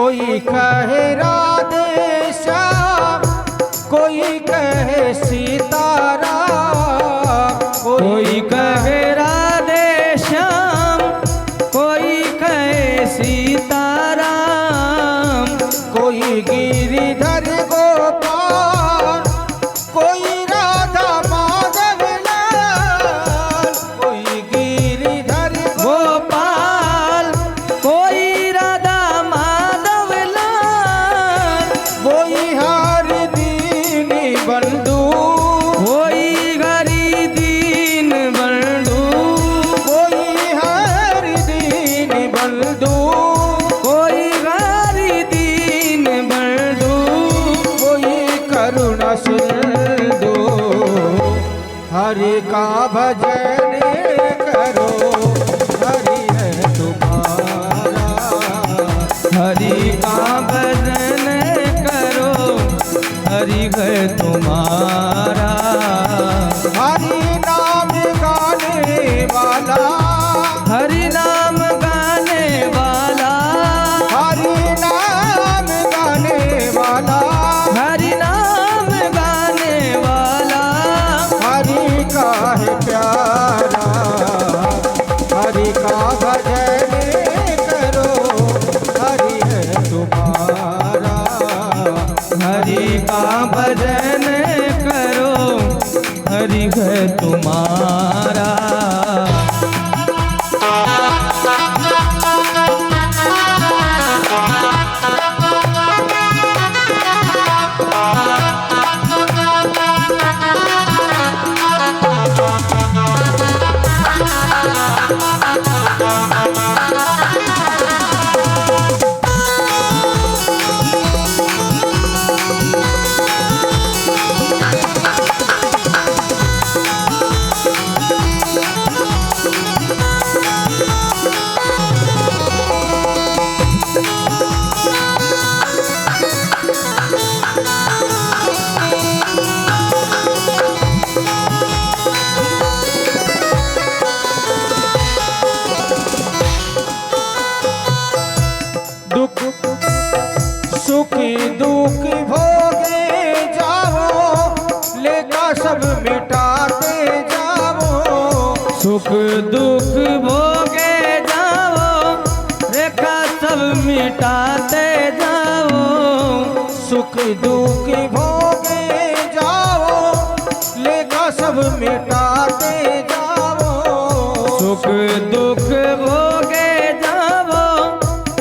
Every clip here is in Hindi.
कोई कहे राधे श्याम, कोई कहे सीताराम, कोई कहे राधे श्याम, कोई कहे सीताराम, कोई गिरिधर गोपाल, कोई राधा माधव लाल, कोई गिरिधर गोपाल, कोई राधा माधव लाल, कोई हर दीन बंधु, कोई हरि दीन बंधु, कोई हर दीन बंधु, कोई हरि दीन बंधु, कोई करुणा सिंधु। हरि का भजन करो, हरि है तुम्हारा। हरि का भजन करो, हरि है तुम्हारा। हरि नाम गाने वाला, हरि नाम गाने वाला, हरि नाम गाने वाला, हरि नाम गाने वाला, हरि का है प्यारा। हरि का भजन करो, हरि है तुम्हारा। हरि का भजन करो, हरि है तुम्हारा। दुख सुखी दुख भोगे जाओ, लेका सब मिटाते जाओ। सुख दुख भोगे जाओ, रेखा सब मिटाते जाओ। सुख दुख भोगे जाओ, लेका सब मिटाते जाओ। सुख दुख भोगे जाओ,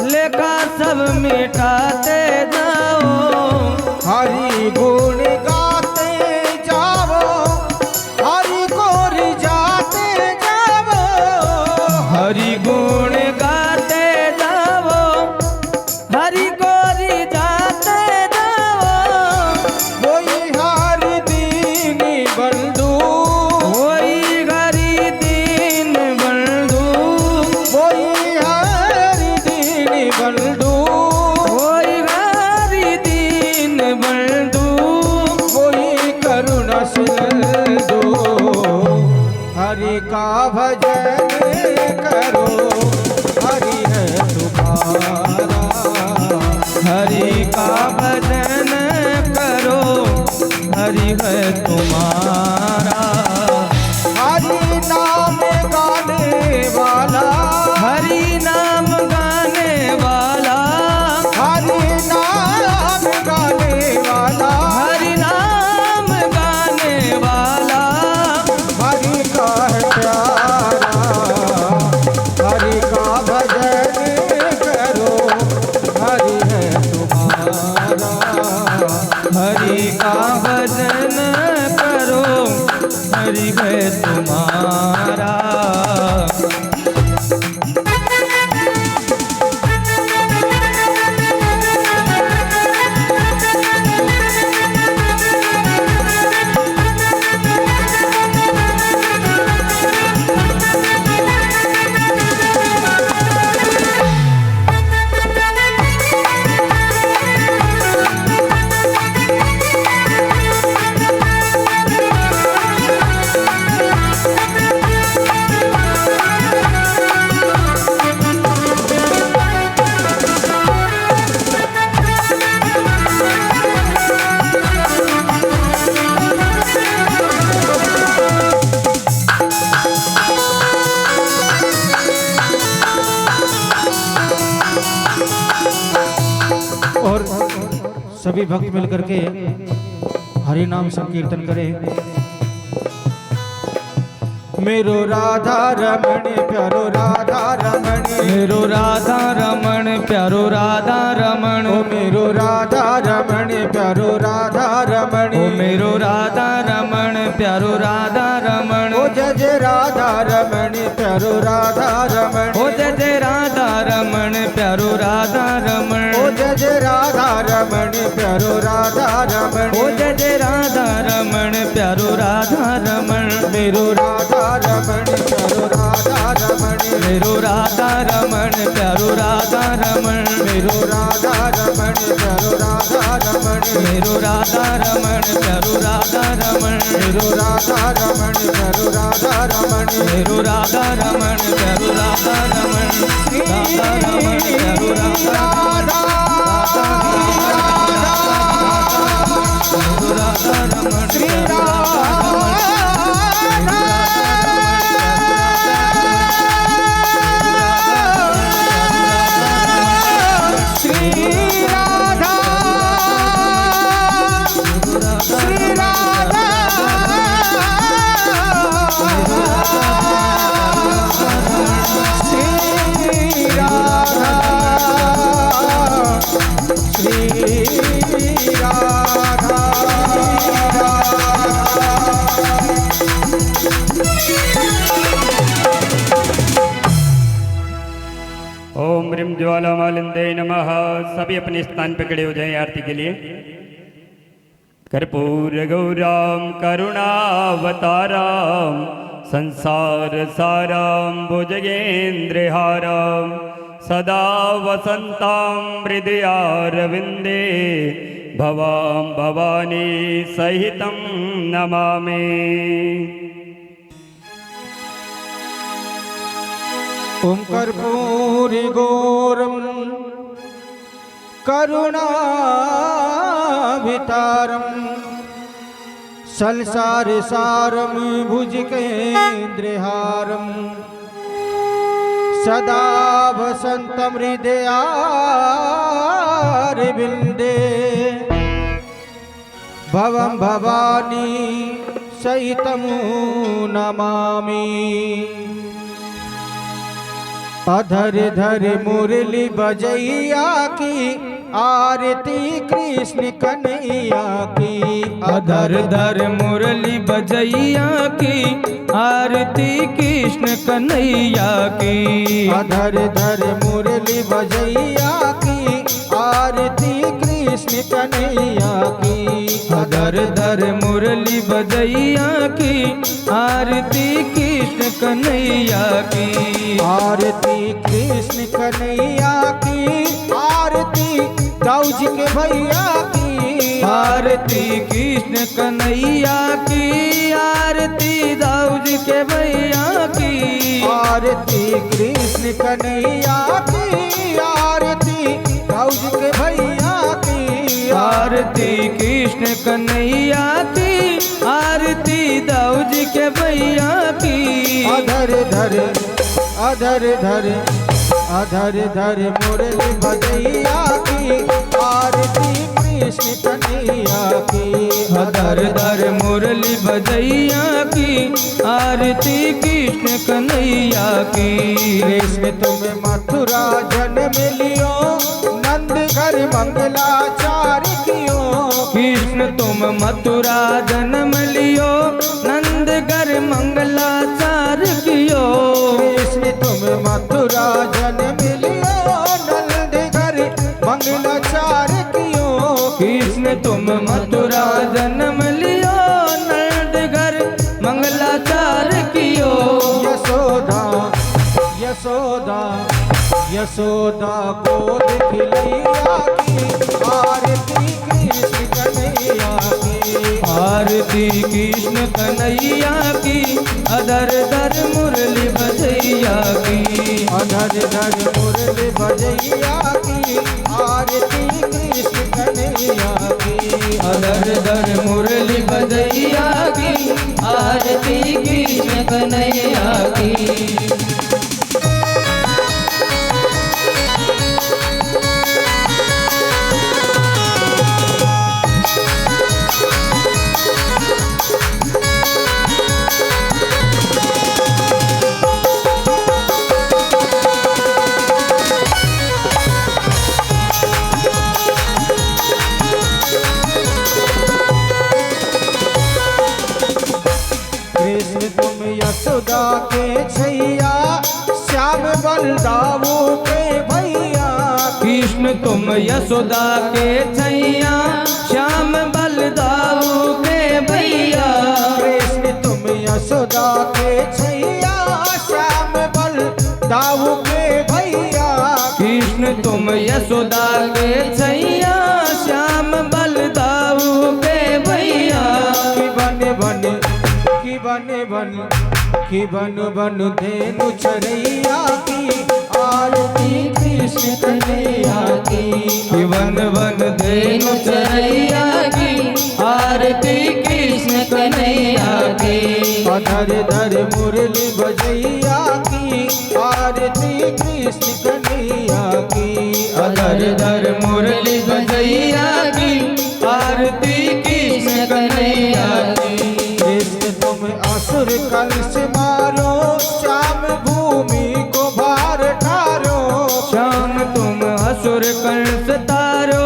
लेखा सब मिटाते जाओ। हरि गुण गाते जाओ, हरि को रिझाते जाओ। हरि गुण गाते जाओ, हरि को रिझाते जाओ। कोई हरि दीन बंधु, कोई हरि दीन बंधु, कोई हरि दीन बंधु, कोई हरि दीन बंधु, कोई करुणा सिंधु। हरि का भजन करो, हरि है तुम्हारा। हरि का भजन करो, हरि है तुम्हारा। हरि नाम गाने वाला, हरि नाम गाने वाला, हरि नाम गाने वाला, हरि नाम गाने वाला, हरि का है प्यारा। हरि का भजन करो, हरि है तुम्हारा। हरि का भजन करो, सभी भक्त मिलकर के हरि नाम संकीर्तन करें। मेरो राधा रमण प्यारो राधा रमण, मेरो राधा रमण प्यारो राधा रमण, ओ मेरो राधा रमण प्यारो राधा रमण, ओ मेरो राधा रमण प्यारो राधा रमण, ओ जय जय राधा रमण प्यारो राधा रमण, ओ जय जय राधा रमण प्यारो राधा रमण, ओ जय जय राधा रमण प्यारो राधा रमण, ओ जय जय राधा रमण प्यारो राधा रमण, मेरो राधा रमण प्यारो राधा रमण, मेरो राधा रमण प्यारो राधा रमण, मेरो राधा रमण प्यारो राधा रमण, मेरो राधा रमण प्यारो राधा रमण, मेरो राधा रमण प्यारो राधा रमण, मेरो राधा रमण प्यारो राधा रमण, राधा रमण प्यारो राधा रमण, श्री ओम ह्रीं ज्वालामालिंदे नमः। सभी अपने स्थान पे खड़े हो जाएं आरती के लिए। कर्पूर गौराम करुणावताराम संसार साराम भुजगेन्द्रहाराम सदा वसंतां हृदयारविंदे भवां भवानी सहितं नमामि। ओम कर्पूरी गौरम करुणाभितारम संसार सारम भुजगेन्द्रहारम सदा वसंतम हृदयारविंदे भवं भवानी सहितं नमामि। अधर धर मुरली बजैया की आरती कृष्ण कन्हैया की, अधर धर मुरली बजैया की आरती कृष्ण कन्हैया की, अधर धर मुरली बजैया की आरती कृष्ण कन्हैया की, अधर धर मुरली बजैया की आरती कृष्ण कन्हैया की, आरती कृष्ण कन्हैया की, आरती दाऊद के भैया की, आरती कृष्ण कन्हैया की, आरती दाऊद के भैया की, आरती कृष्ण कन्हैया की, आरती दाऊद के भैया की, आरती कृष्ण कन्हैया की, आरती दाऊद के भैया की, अधर धर अधर धर अधर धर मुरली बजैया की आरती कृष्ण कन्हैया की, अधर धर मुरली बजैया की आरती कृष्ण कन्हैया की। कृष्ण तुम मथुरा जन्म लियो नंद घर मंगलाचार कियो, कृष्ण तुम मथुरा जन्म लियो नंद घर मंगलाचार कियो, कृष्ण तुम मथुरा जन्म लियो नंद घर मंगलाचार कियो, कृष्ण तुम मथुरा जन्म लियो नंद घर मंगलाचार कियो, यशोदा यशोदा यशोदा गोद खिलैया की आरती कृष्ण कन्हैया की, आरती कृष्ण कन्हैया की, अधर धर मुरली बजैया की, अधर धर मुरली बजैया की आरती कृष्ण कन्हैया की, अधर धर मुरली बजैया की, आरती कृष्ण कन्हैया की। बलदाऊ के भैया। कृष्ण तुम यशोदा के छैया, श्याम बलदाऊ के भैया। कृष्ण तुम यशोदा के छैया, श्याम बलदाऊ के भैया। कृष्ण तुम यशोदा के छैया, श्याम बलदाऊ के भैया। कि बन बन धेनु चरैया की, आरती कृष्ण कन्हैया की। वन वन धेनु चरैया की, आरती कृष्ण कन्हैया की। धर धर मुरली बजैया की, आरती कृष्ण कन्हैया की। धर धर मुरली बजैया की, आरती कृष्ण कन्हैया की। कृष्ण तुम असुर कंस मारो, श्याम भूमि को भार ठारो। श्याम तुम असुर कंस तारो,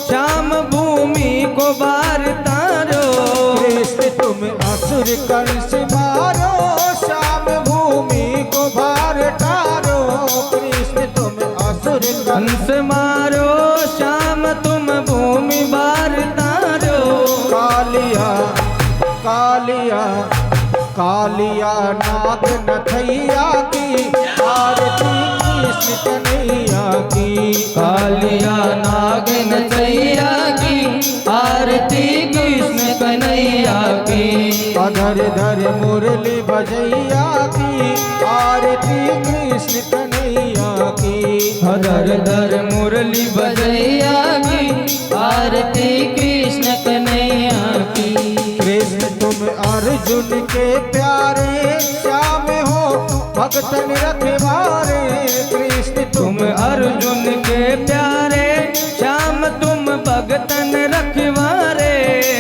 श्याम भूमि को बार तारो। कृष्ण तुम असुर कंस मारो, श्याम भूमि को भार ठारो। कृष्ण तुम असुर कंस मारो, श्याम तुम भूमि बार तारो। कालिया कालिया कालिया नाग नथैया की, आरती कृष्ण कन्हैया की। कालिया नाग नचैया की, आरती कृष्ण कन्हैया की। धर धर मुरली बजैया की, आरती कृष्ण कन्हैया की। धर धर मुरली बजैया की, आरती कृष्ण कन्हैया की। कृष्ण तुम अर्जुन के प्यारे, श्याम हो भक्तन रखवारे। कृष्ण तुम अर्जुन के प्यारे, श्याम तुम भगतन रखवारे।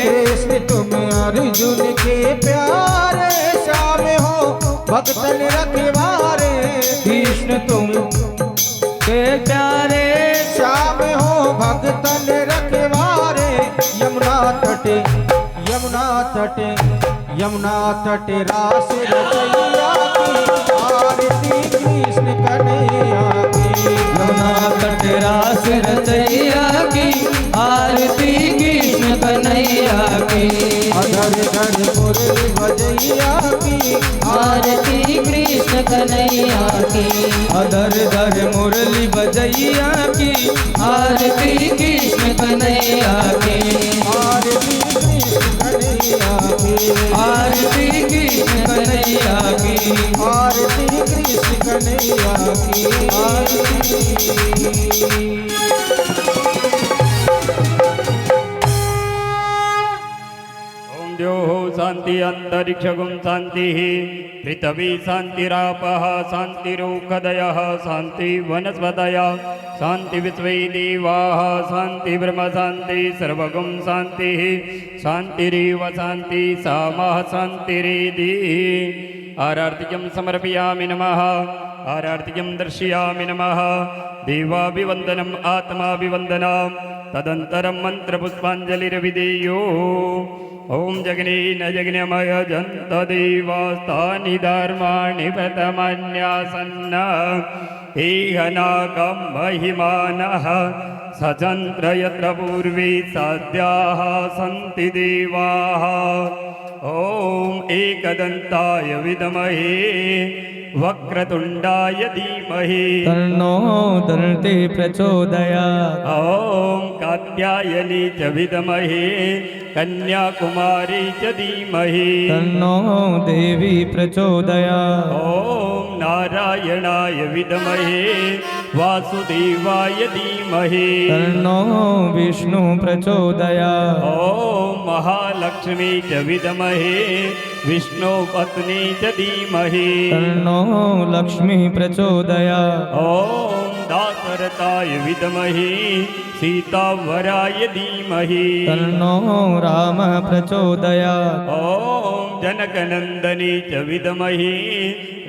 कृष्ण तुम अर्जुन के प्यारे, श्याम हो भक्तन रखवारे। कृष्ण तुम के प्यारे, श्याम हो भक्तन रखवारे। यमुना तटे यमुना तटे रास रचैया की, आरती कृष्ण कन्हैया की। यमुना तट रास रचैया की, आरती कृष्ण कन्हैया की। धर धर मुरली बजैया की, आरती कृष्ण कन्हैया की। धर धर मुरली बजैया की, आरती कृष्ण कन्हैया की। आरती कृष्ण कन्हैया की। आरती कृष्ण कन्हैया की। आरती कृष्ण कन्हैया की। ओम द्योः शांति अंतरिक्षगुं शांति, पृथ्वी शांतिरापः शांतिरोषधयः, शांति वनस्पतयः, शांति विश्वे देवाः, शांति ब्रह्म शांति सर्वगुं शांति, शांतिरेव शांति सामः शांतिरेधि। आरार्तिकं समर्पयामि नमः, आरार्तिकं दर्शयामि नमः। देवाभिवन्दनम् आत्माभिवन्दनं, तदन्तरं मन्त्रपुष्पाञ्जलिर्विधेयो। ओम जगनेन जगन्मय जन्त देवास्तानि धर्माणि प्रथमन्यासन्न। एहनाकं महिमानः सचन्द्र यत्र पूर्वे सद्याः सन्ति देवाः। ओम एकदन्ताय विद्महे वक्रतुण्डाय धीमहि तन्नो दन्ति प्रचोदयात्। ओम कात्यायनी च विद्महे कन्याकुमारी च धीमहि तन्नो देवी प्रचोदयात्। ओम नारायणाय विद्महे वासुदेवाय धीमहि तन्नो विष्णु प्रचोदयात्। ओम महालक्ष्मी च विद्महे विष्णुपत्नी च धीमहि तन्नो लक्ष्मी प्रचोदयात्। ओम दासरथाय विद्महे सीतावराय धीमहि तन्नो राम प्रचोदयात्। ओम जनकनंदनी च विद्महे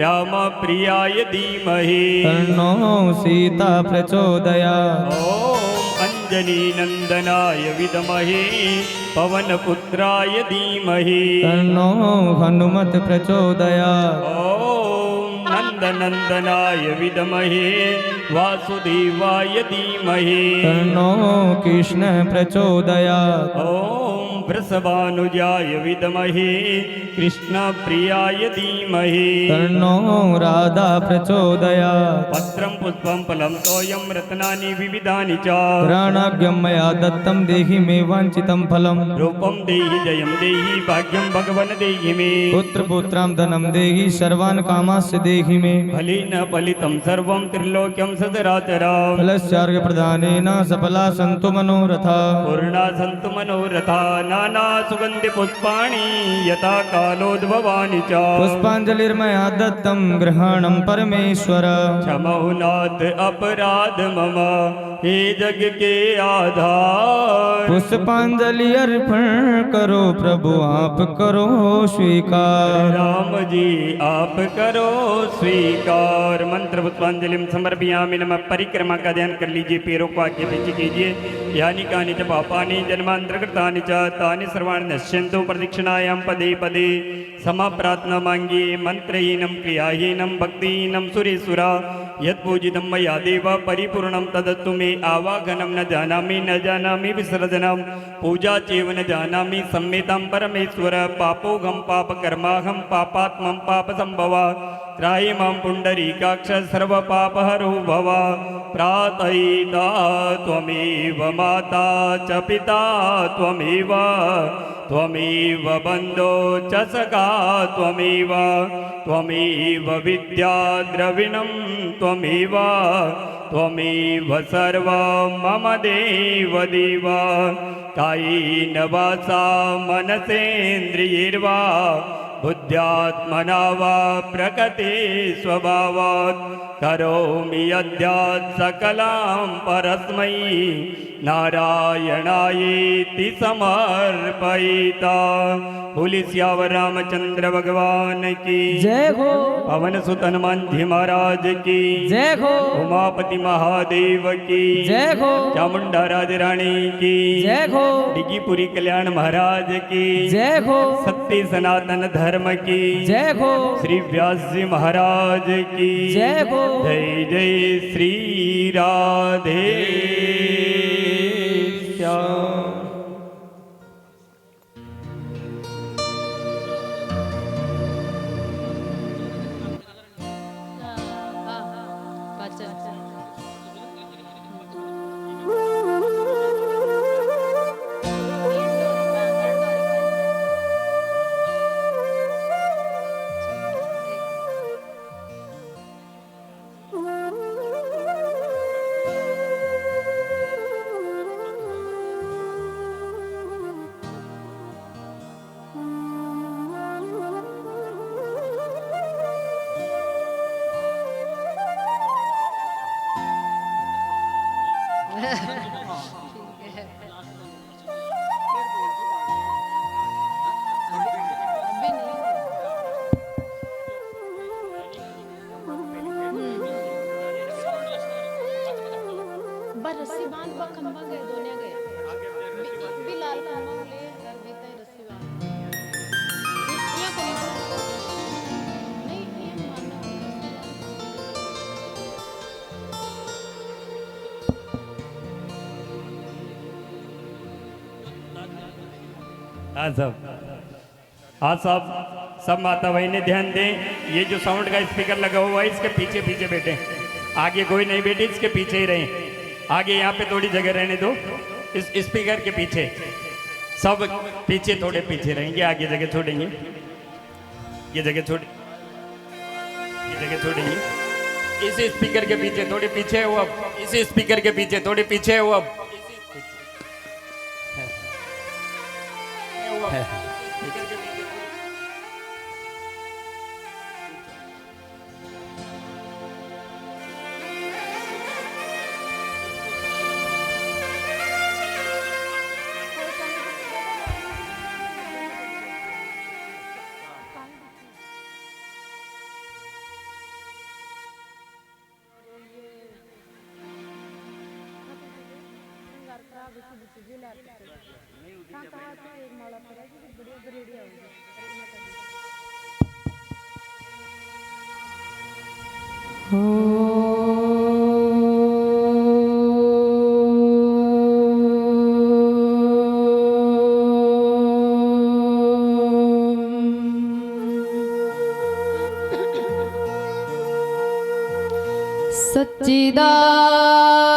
रामप्रियाय धीमहि तन्नो सीता प्रचोदयात्। ओम अंजनी नंदनाय विद्महे पवनपुत्राय धीमहि तन्नो हनुमत प्रचोदयात्। ओम नंदनंदनाय विद्महे वासुदेवाय धीमहि तन्नो कृष्ण प्रचोदयात्। ओम वृषभानुजाय विद्महे कृष्णप्रियाय धीमहि तन्नो राधा प्रचोदयात्। पत्रं पुष्पं फलं तोयं रत्नानि विविधानि च ग्रहणाज्ञं मया दत्तं देहि मे वाञ्छितं फलम्। रूपं देहि जयं देहि भाग्यं भगवन् देहि मे पुत्रपुत्रां धनं देहि सर्वान् कामांश्च देहि मे। फलेन फलितं सर्वं त्रिलोक्यं सचराचरम् फलस्यार्घ्यप्रदानेन सफला सन्तु मनोरथा। पूर्णा सन्तु मनोरथा नाना सुगन्धि पुष्पाणि यथा कालोद्भवानि च पुष्पाञ्जलिर्मया दत्तं ग्रहणं परमेश्वर। क्षमौनाथ अपराध मम हे जग के आधार पुष्पांजलि अर्पण करो प्रभु आप करो स्वीकार। राम जी आप करो स्वीकार। मंत्र पुष्पांजलि समर्पयामि नमः। परिक्रमा का ध्यान कर लीजिए, पैरों को आगे पीछे कीजिए। यानी कानि च पापानि जन्मांतरकृतानि च तानि सर्वाणि नश्यन्तु प्रदक्षिणायां पदे पदे। समा प्रार्थना मांगिए। मंत्रहीनं क्रियाहीनं भक्तिहीनं सुरेसुरा यत्पूजितं मया देव परिपूर्णं तदत्तु मे। आवागनं न जानामि विसर्जनं पूजा चैव न जानामि सम्मेतं परमेश्वर। पापोऽहं पापकर्माहं पापात्मं पापसंभवा त्राहि मां पुण्डरीकाक्ष सर्वपापहरो भव। प्रार्थयिता त्वमेव माता च पिता त्वमेव त्वमेव बन्धो च सखा त्वमेव त्वमेव विद्या द्रविणं त्वमेव त्वमेव सर्वं मम देव देव। कायेन वाचा मनसेन्द्रियैर्वा बुद्ध्यात्मना वा प्रकृते स्वभावात् करोमि यद्यात् सकलां परस्मै नारायणायेति समर्पयिता। बोले सियावर रामचंद्र भगवान की जय हो। पवन सुत हनुमान जी महाराज की जय हो। उमापति महादेव की जय हो। चामुंडा राज रानी की जय हो। डिगीपुरी कल्याण महाराज की जय हो। सत्य सनातन धर्म की जय हो। श्री व्यास जी महाराज की जय हो। जय जय श्री राधे श्याम। रस्सी बांध बा खंबा गए दोने गए भी लाल खंबा ले हर बीते रस्सी बांध ये को नहीं ये मानना हाँ सब हाँ सब माता बहने ध्यान दें। ये जो साउंड का स्पीकर लगा हुआ है इसके पीछे पीछे बैठे, आगे कोई नहीं बैठे, इसके पीछे ही रहें। आगे यहाँ पे थोड़ी जगह रहने दो, इस स्पीकर के पीछे सब पीछे थोड़े पीछे रहेंगे, आगे जगह छोड़ेंगे, ये जगह छोड़ेंगे। इस स्पीकर के पीछे थोड़े पीछे हो अब, इस स्पीकर के पीछे थोड़े पीछे हो अब।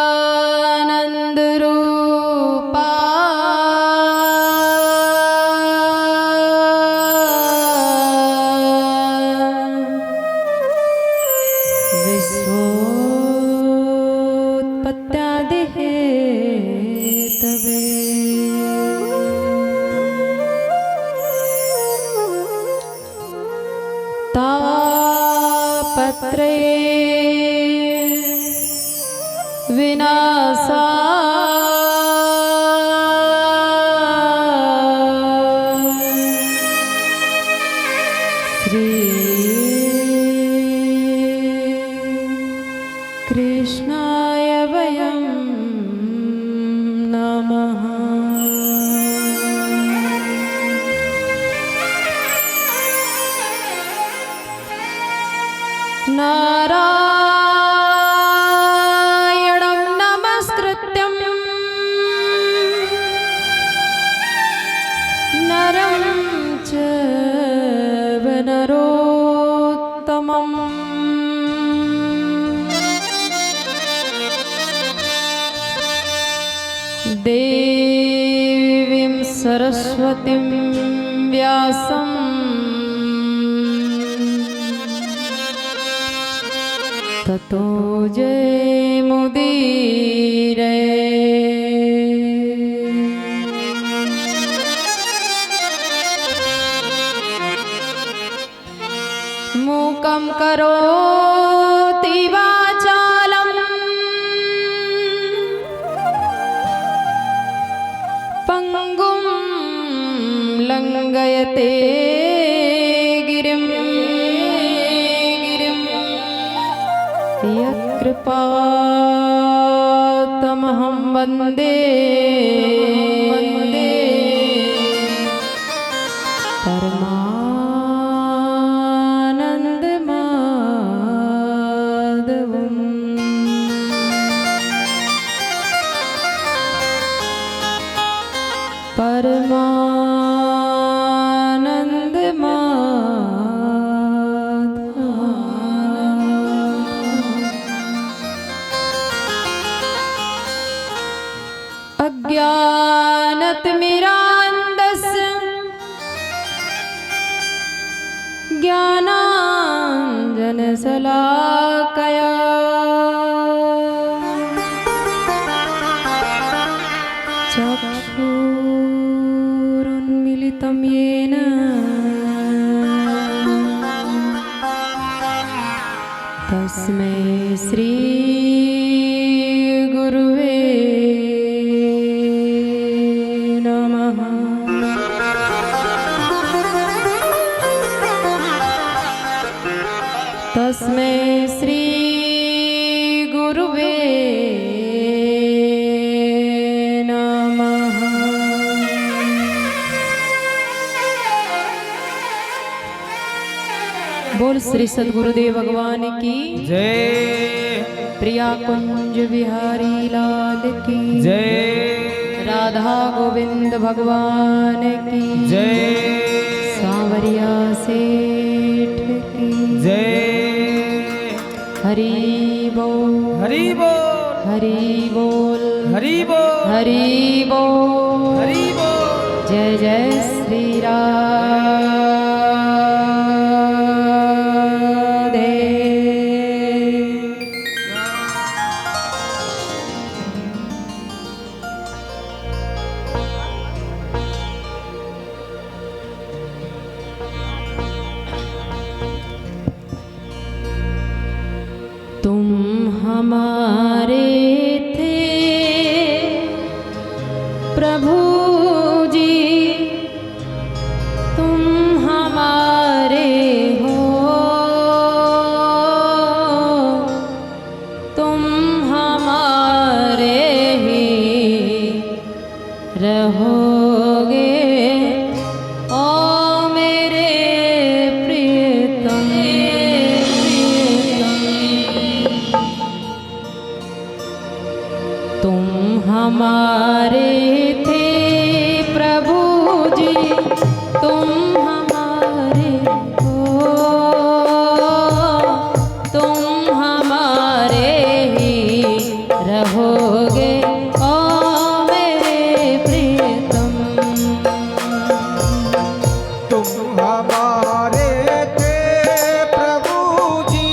सच्चिदानंद रूपा विश्वोत्पत्त्यादि हेतवे तापत्रये विनाशा श्री कृष्णाय वयं नमः। नारायणं नमस्कृत्यं नरं चैव नरोत्तमं देवीं सरस्वतीं व्यासं ततो जयमुदीरये। मूकं करोति वाचालं पङ्गुं लङ्घयते गिरिं यत्कृपातमहं वन्दे परमानन्दमाधवम्। अज्ञानतिमिरान्धस्य ज्ञानाञ्जनशलाकया चक्षुरुन्मिलितं येन तस्मै श्री गुरुवे नमः। तस्मै श्री गुरुवे नमः। बोल श्री सद्गुरुदेव भगवान की जय। प्रिया कुंज बिहारी लाल की जय। राधा गोविंद भगवान की जय। सांवरिया सेठ की जय। हरि बोल हरि बोल हरि बोल हरि बोल हरि बोल हरि बोल। जय जय श्री राधे। तुम हमारे थे प्रभु जी, तुम हमारे हो, तुम हमारे ही रहोगे। ओ मेरे प्रियतम तुम हमारे थे प्रभु जी, तुम हमारे हो, तुम हमारे ही रहोगे ओ मेरे प्रियतम। तुम हमारे थे प्रभु जी,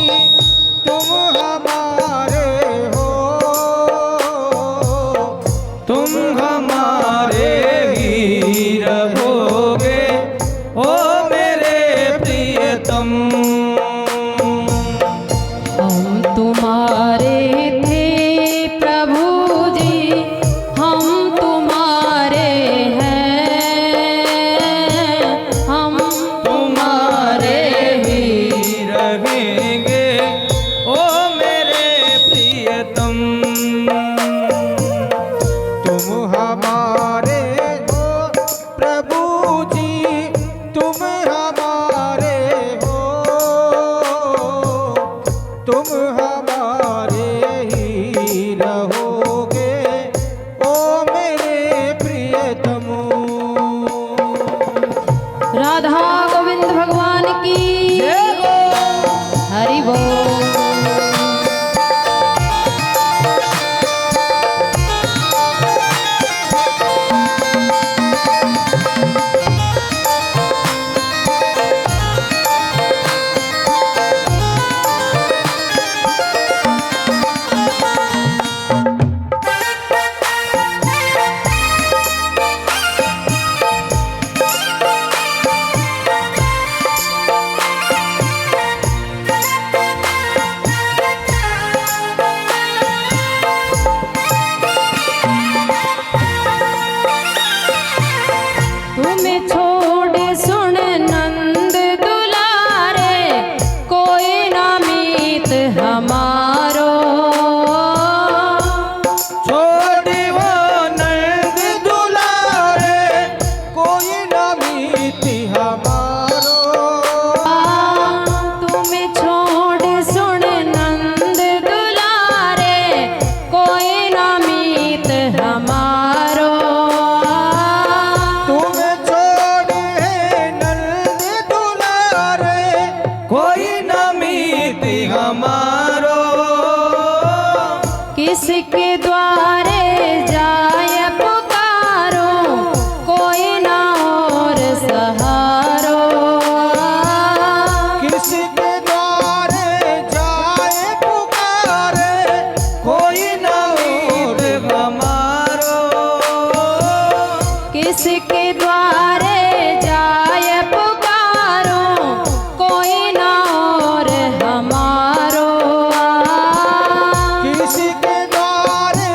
तुम हमारे हो, तुम हमारे ही रहोगे ओ मेरे प्रियतम। हम तुम्हारे थे प्रभु जी, हम तुम्हारे हैं, हम तुम्हारे ही रहेंगे ओ मेरे प्रियतम। तुम हमारे हो प्रभु जी, तुम हमारे हो, तुम हमारे ही रहोगे ओ मेरे प्रियतम। राधा गोविंद भगवान की हरि बोल। तुम्हें छोड़ सुन नंद दुलारे, कोई ना मीत हमारो, छोड़ी वो नंद दुलारे, कोई न मीति हमारो। तुम्हें छोड़ सुन नंद दुलारे, कोई ना मीत हमारो। तुम छोड़े नंद दुलारे, कोई न मीत हमारो। किसके द्वारे जाय पुकारो, कोई ना और सहारो। किसके द्वारे जाए पुकारे, कोई न मीत हमारो। किसके द्वारे जाय पुकारो, कोई ना और हमारो। किसके द्वारे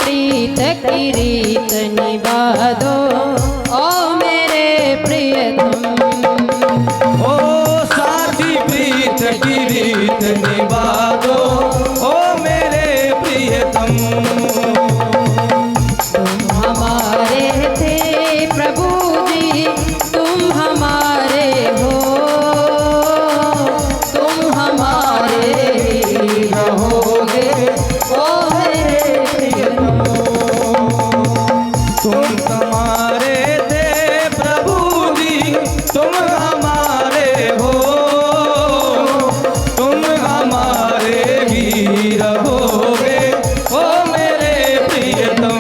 प्रीत की रीत निभा दो ओ मेरे प्रियतम। ओ साथी प्रीत की रीत निभा दो ओ मेरे प्रियतम। तुम हमारे थे प्रभु जी तुम हमारे हो, तुम हमारे ही रहोगे ओ मेरे प्रियतम। तुम हमारे थे प्रभु जी तुम हमारे हो, तुम हमारे ही रहोगे ओ मेरे प्रियतम।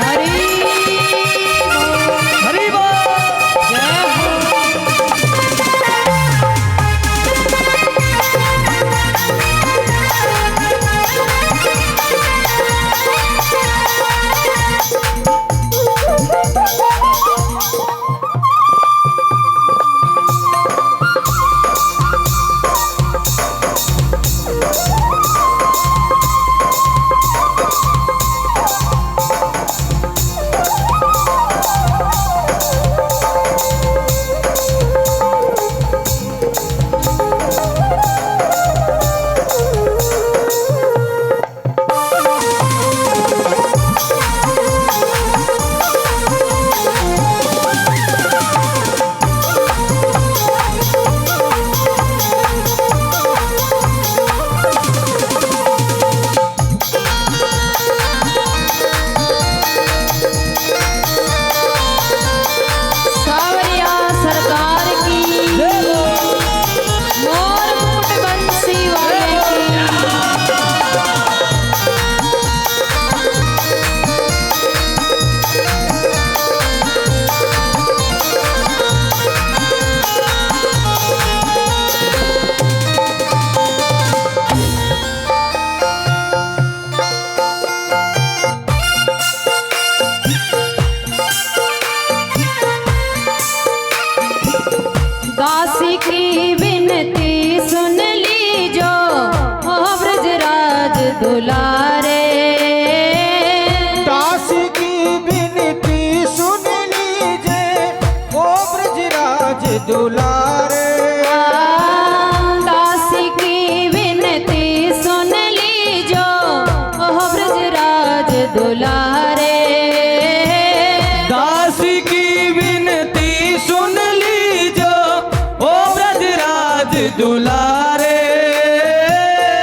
हरि हरि बोल। जय हो। सावरिया सरकार की, मोर मुकुट बंसी वाले की। दासी की विनती सुन लीजो ओ ब्रजराज दुलारे। दासी की विनती सुन लीजे ओ ब्रजराज दुलारे। दासी की विनती सुन लीजो ओ ब्रजराज दुलारे। दासी की विनती सुन लीजो ओ ब्रजराज दुलारे।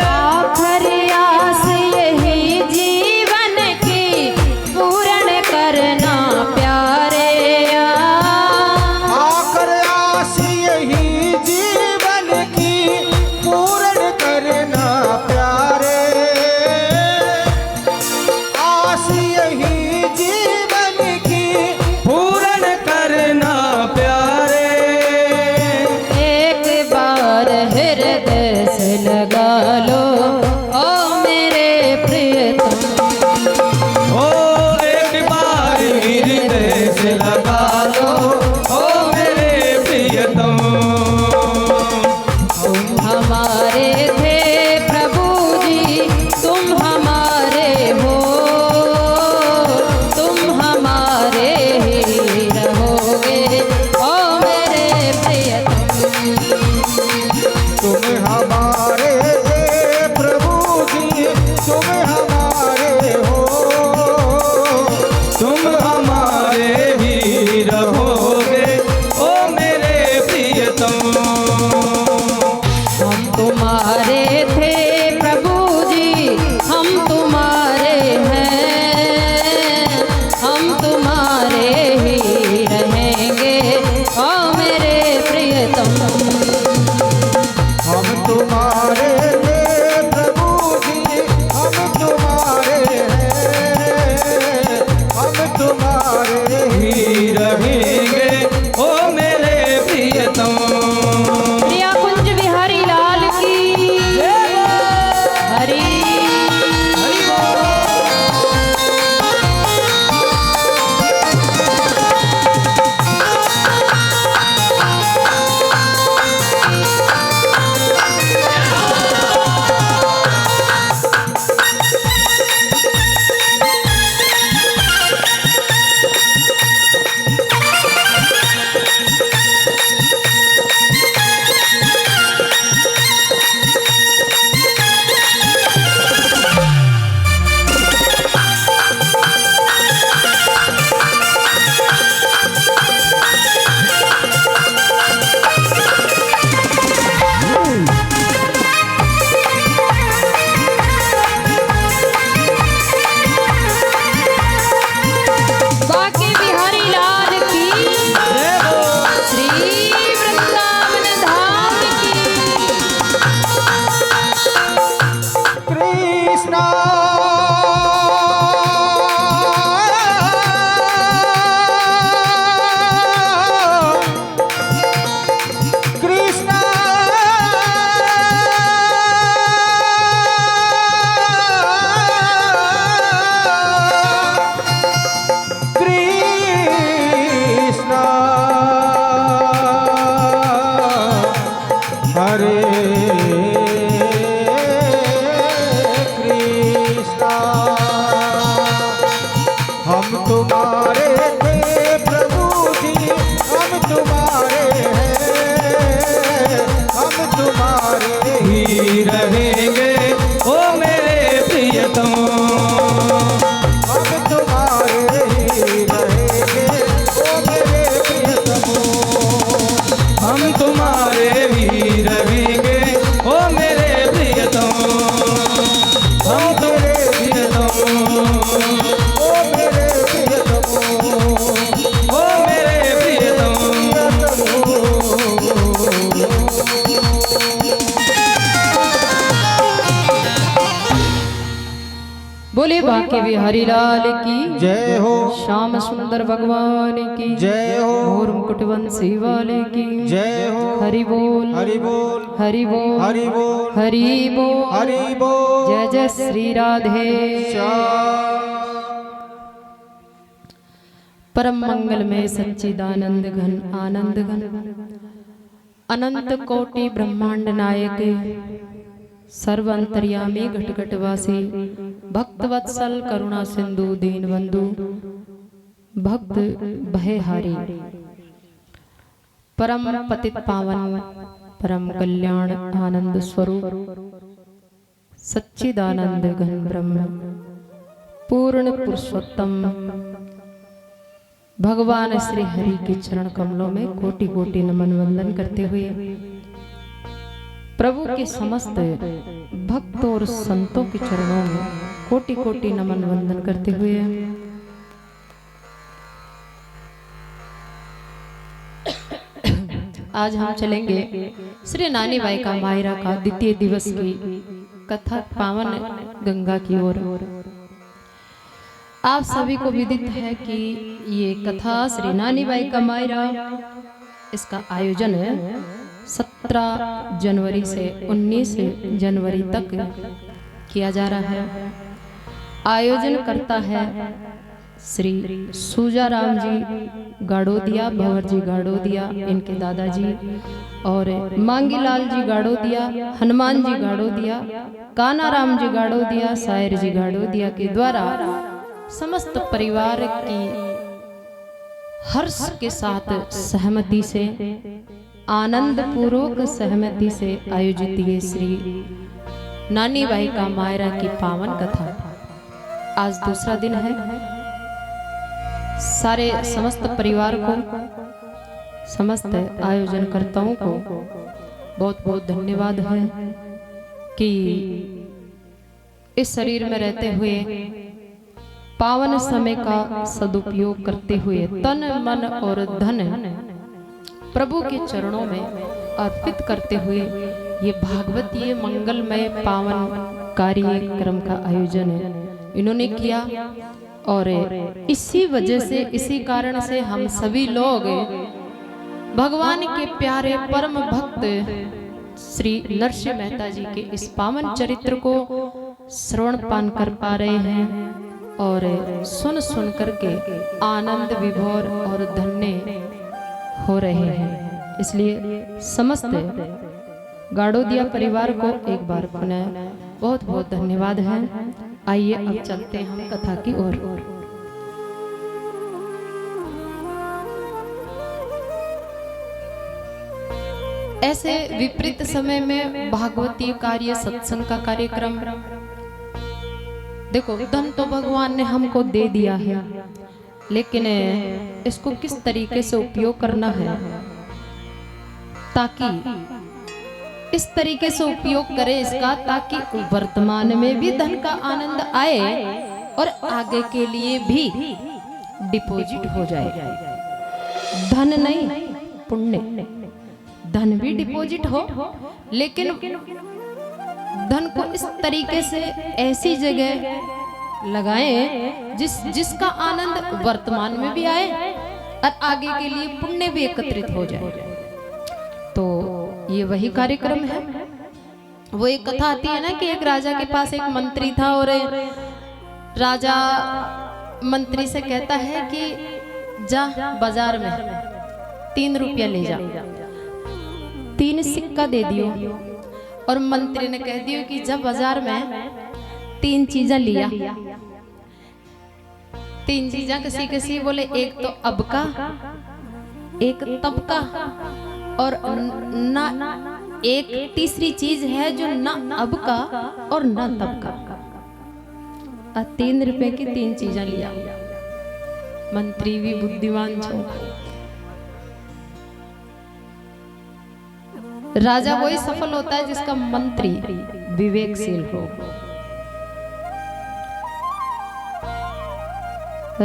आखिरी आस यही जीवन की पूर्ण करना प्यारे। आखिर आस यही जीवन की पूर्ण करना प्यारे। आस यही जीवन की पूर्ण करना प्यारे। एक बार हृदय से लगा लो ओ मेरे प्रियतम। ओ एक बार हृदय से लगा लो ओ मेरे प्रियतम। तुम हमारे थे प्रभु जी तुम हमारे हो, तुम हमारे ही रहोगे ओ मेरे प्रियतम। तुम हमारे प्रभु जी तुम हमारे हो, तुम हमारे ही रहोगे ओ मेरे प्रियतम। हम तुम्हारे थे प्रभु जी हम तुम्हारे हैं, हम तुम्हारे ही रहेंगे ओ मेरे प्रियतम। हम तुम्हारे हैं प्रभु जी हम तुम्हारे हैं, हम तुम्हारे ही रहेंगे ओ मेरे प्रियतम। प्रिया कुंज बिहारी लाल की। बोले बाके बिहारी लाल की जय हो, श्याम सुंदर भगवान की जय हो, और मुकुटवंशी वाले की जय हो। हरि बोल हरि बोल, हरि बोल हरि बोल, हरि बोल हरि बोल। जय जय श्री राधे श्याम। परम मंगल में सच्चिदानंद घन आनंद घन अनंत कोटि ब्रह्मांड नायक सर्व अंतर्यामी घट घट वासी भक्त वत्सल करुणा सिंधु दीन बंधु भक्त भयहारी परम पतित पावन परम कल्याण आनंद स्वरूप सच्चिदानंद घन ब्रह्म पूर्ण पुरुषोत्तम भगवान श्री हरि के चरण कमलों में कोटि कोटि नमन वंदन करते हुए प्रभु के समस्त भक्तों और संतों के चरणों में कोटि कोटि नमन वंदन करते हुए आज हम चलेंगे श्री नानी बाई का मायरा का द्वितीय दिवस की कथा पावन गंगा की ओर। आप सभी को विदित है कि ये कथा श्री नानी बाई का मायरा इसका आयोजन 17 जनवरी से 19 जनवरी तक किया जा रहा है। आयोजन करता है श्री सूजाराम जी गाड़ोदिया, भंवर जी गाड़ोदिया इनके दादाजी, और मांगीलाल जी गाड़ोदिया, हनुमान जी गाड़ोदिया, कानाराम जी गाड़ोदिया, सायर जी गाड़ोदिया के द्वारा समस्त परिवार की हर्ष के साथ सहमति से आनंद पूर्वक सहमति से आयोजित ये श्री नानी बाई का मायरा की पावन कथा आज दूसरा दिन है। सारे समस्त परिवार को, समस्त आयोजनकर्ताओं को बहुत बहुत धन्यवाद है कि इस शरीर में रहते हुए पावन समय का सदुपयोग करते हुए तन मन और धन प्रभु के चरणों में अर्पित करते हुए ये भागवतीय मंगलमय पावन कार्यक्रम का आयोजन इन्होंने किया। और इसी वजह से, इसी कारण से हम सभी लोग भगवान के प्यारे परम भक्त श्री नरसिंह मेहता जी के इस पावन चरित्र को श्रवण पान कर पा रहे हैं और सुन सुन करके आनंद विभोर और धन्य हो रहे हैं। इसलिए समस्त गाड़ोदिया परिवार को एक बार पुनः बहुत बहुत धन्यवाद है। आइए अब चलते हैं हम कथा की ओर। ऐसे विपरीत समय में भागवतीय कार्य सत्संग का कार्यक्रम, देखो धन तो भगवान ने हमको दे दिया है, लेकिन इसको किस तरीके से उपयोग करना है ताकि इस तरीके से उपयोग करें इसका ताकि वर्तमान में भी धन का आनंद आए और आगे के लिए भी डिपॉजिट हो जाए। धन नहीं, पुण्य, धन भी डिपॉजिट हो, लेकिन धन को इस तरीके से ऐसी जगह लगाएं जिसका आनंद वर्तमान में भी आए और आगे के लिए पुण्य भी एकत्रित हो जाए। तो ये वही कार्यक्रम है। वो एक कथा आती है ना कि एक राजा के पास एक मंत्री था और राजा मंत्री से कहता है कि जा बाजार में 3 रुपया ले जा, 3 सिक्का दे दियो। और मंत्री ने कह दियो कि जब बाजार में 3 चीजें लिया, 3 चीजें किसी किसी बोले, एक तो अब का, एक तब का, और ना एक तीसरी चीज है जो ना अब का और ना तब का। 3 रुपए की 3 चीजें लिया। मंत्री भी बुद्धिमान छो। राजा वही सफल होता है जिसका मंत्री विवेकशील हो।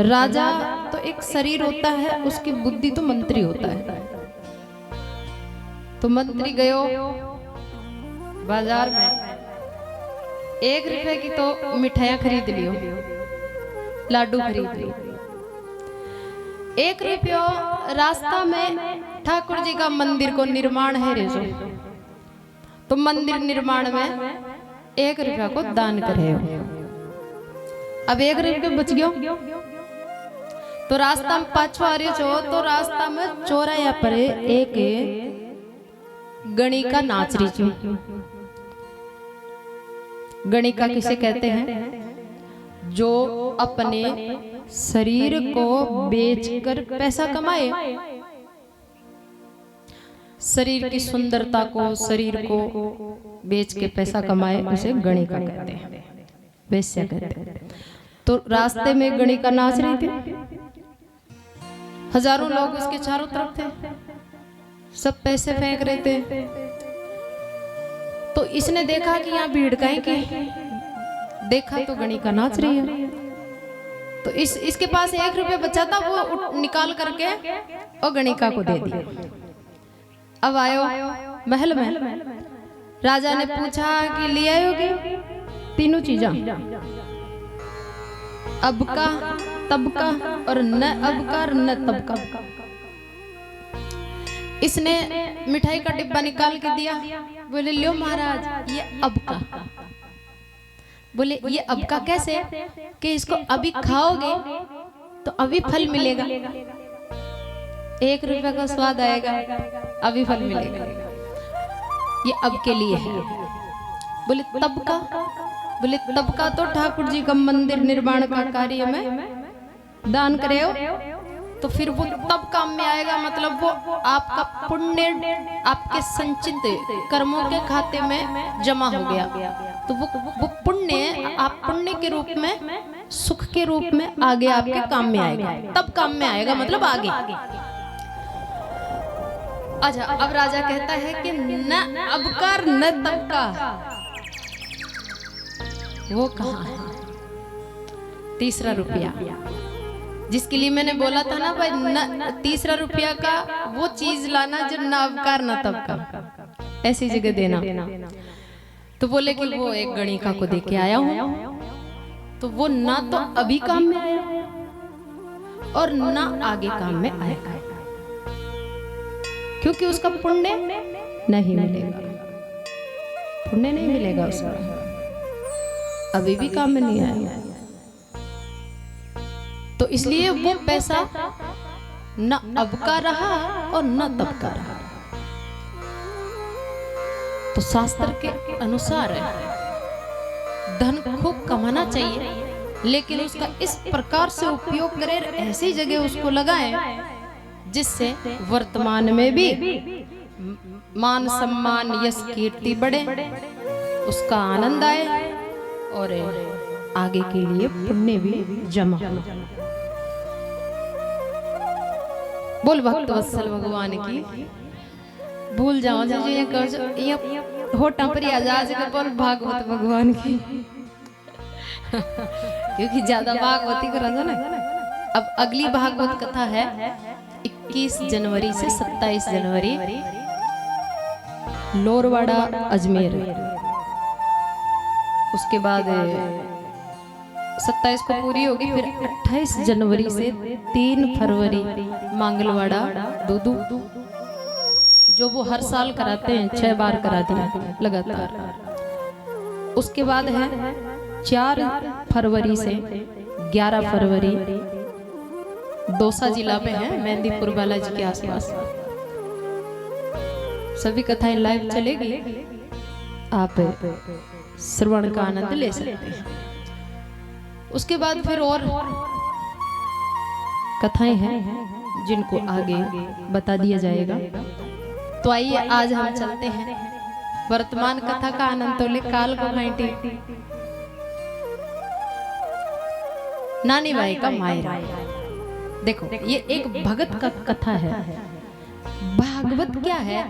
राजा तो एक शरीर होता है, उसकी बुद्धि तो मंत्री होता है। तो मंत्री गयो बाजार में 1 रुपए की तो मिठाइयाँ खरीद लियो, लाडू खरीद लियो। 1 रुपया रास्ता में ठाकुर जी का मंदिर को निर्माण है रे जो, तो मंदिर निर्माण में 1 रुपया को दान करे हो। अब 1 रुपया बच गयो, तो रास्ता में पाछो आ रहे हो, तो रास्ता में चौराया पर एक गणिका नाच रही थी। गणिका किसे कहते हैं? जो अपने शरीर को बेचकर पैसा कमाए, शरीर की सुंदरता को, शरीर को बेच के पैसा कमाए, उसे गणिका कहते हैं, वेश्या कहते हैं। तो रास्ते में गणिका नाच रही थी, हजारों लोग उसके चारों तरफ थे, सब पैसे फेंक रहे थे। तो इसने देखा कि यहाँ भीड़ काहे की, देखा तो गणिका नाच रही है। तो इसके पास 1 रुपया बचा था, वो निकाल करके और गणिका को दे दिया। अब आयो महल में, राजा ने पूछा कि ले आयोगे? तीनों चीजा, अब का, तब का और न अब का न तब का। इसने मिठाई का डिब्बा निकाल के दिया, बोले लो महाराज ये अब का। बोले ये अब का कैसे? कि इसको अभी खाओगे तो अभी फल मिलेगा, 1 रुपया का स्वाद आएगा, अभी फल मिलेगा, ये अब के लिए है। बोले तब का? बोले तब का तो ठाकुर जी का मंदिर निर्माण का कार्य में दान करे हो, तो फिर वो तब काम में आएगा, मतलब वो आपका पुण्य आपके संचित कर्मों के खाते में जमा हो गया, तो वो पुण्य आप पुण्य के रूप में, सुख के रूप में आगे आपके काम में आएगा, तब काम में आएगा, मतलब आगे। अच्छा, अब राजा कहता है कि न अब का न तब का, वो कहाँ है? 3रा रुपया, जिसके लिए मैंने बोला था ना भाई, 3रा रुपया का वो चीज लाना जो न अब का न तब का, ऐसी जगह देना। तो बोले कि वो एक गणिका को दे के आया हूं, तो वो ना तो अभी काम में आया और ना आगे काम में आएगा, क्योंकि उसका पुण्य नहीं मिलेगा, पुण्य नहीं मिलेगा उसका, अभी भी काम में नहीं आएगा। तो इसलिए वो पैसा न अब का रहा और न तब का रहा। तो शास्त्र के अनुसार धन खूब कमाना चाहिए, लेकिन उसका इस प्रकार से उपयोग करें, ऐसी जगह उसको लगाएं जिससे वर्तमान में भी मान सम्मान यश कीर्ति बढ़े, उसका आनंद आए और आगे के लिए पुण्य भी जमा हो। बोल भक्त वत्सल भगवान की। भूल जाओ जो ये होटा पर आजाज के बोल भागवत भगवान की क्योंकि ज्यादा भागवती को रंजो ना। अब अगली भागवत कथा है 21 जनवरी से 27 जनवरी लोरवाड़ा अजमेर। उसके बाद 27 को पूरी होगी, फिर 28 जनवरी से 3 फरवरी मंगलवाड़ा दूदू, जो वो हर साल कराते हैं, 6 बार कराते हैं लगातार। उसके बाद है 4 फरवरी से 11 फरवरी दौसा जिला में है, मेहंदीपुर बालाजी के आसपास। सभी कथाएं लाइव चलेगी, आप श्रवण का आनंद ले सकते हैं। उसके बाद फिर और कथाएं हैं जिनको आगे बता दिया जाएगा। तो आइए आज हम चलते हैं वर्तमान कथा का आनंद तो ले। काल को घंटी नानी बाई का मायरा। देखो ये एक भगत का कथा है। भागवत क्या है?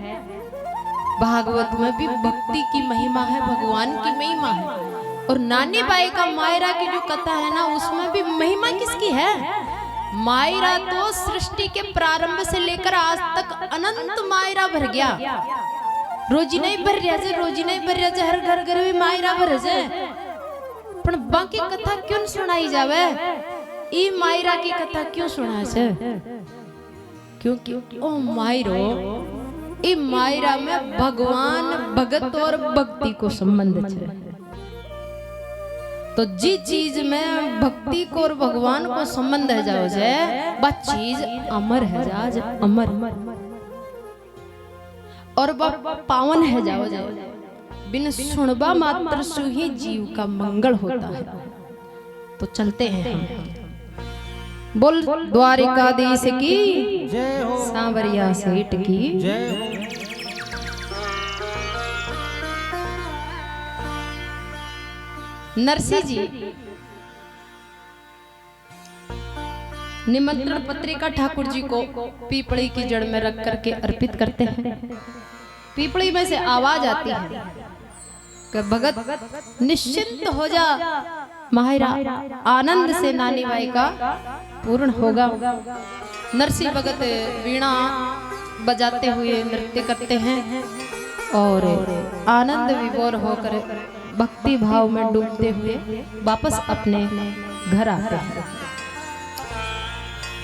भागवत में भी भक्ति की महिमा है, भगवान की महिमा है। और नानी बाई का मायरा की जो कथा है ना, उसमें भी महिमा किसकी है? मायरा तो सृष्टि के प्रारंभ से लेकर आज तक अनंत मायरा भर गया। रोजी नहीं भर रहा, रोजी नहीं भर रहा, हर घर घर में मायरा भर जाए। पण बाकी कथा क्यों न सुनाई जावे? ई मायरा की कथा क्यों सुना छे? क्योंकि ओ मायरो, ई मायरा में भगवान भगत और भक्ति को संबंध छे। तो जी चीज में भक्ति को और भगवान को संबंध है जाओ जे, बा चीज अमर है जाज, अमर और बा पावन है जाओ जे। बिन सुनबा मात्र सु ही जीव का मंगल होता है। तो चलते हैं हम। बोल द्वारिकाधीश की जय हो, सांवरिया सेठ की जय हो। नरसिंह जी निमंत्रण पत्रिका ठाकुर जी को पीपड़ी की जड़ में रख करके अर्पित करते हैं। पीपड़ी में से आवाज आती है कि भगत निश्चिंत हो जा माहिरा, आनंद से नानी बाई का पूर्ण होगा। नरसिंह भगत वीणा बजाते हुए नृत्य करते हैं और आनंद विभोर होकर भक्ति भाव में डूबते हुए वापस अपने घर आते हैं।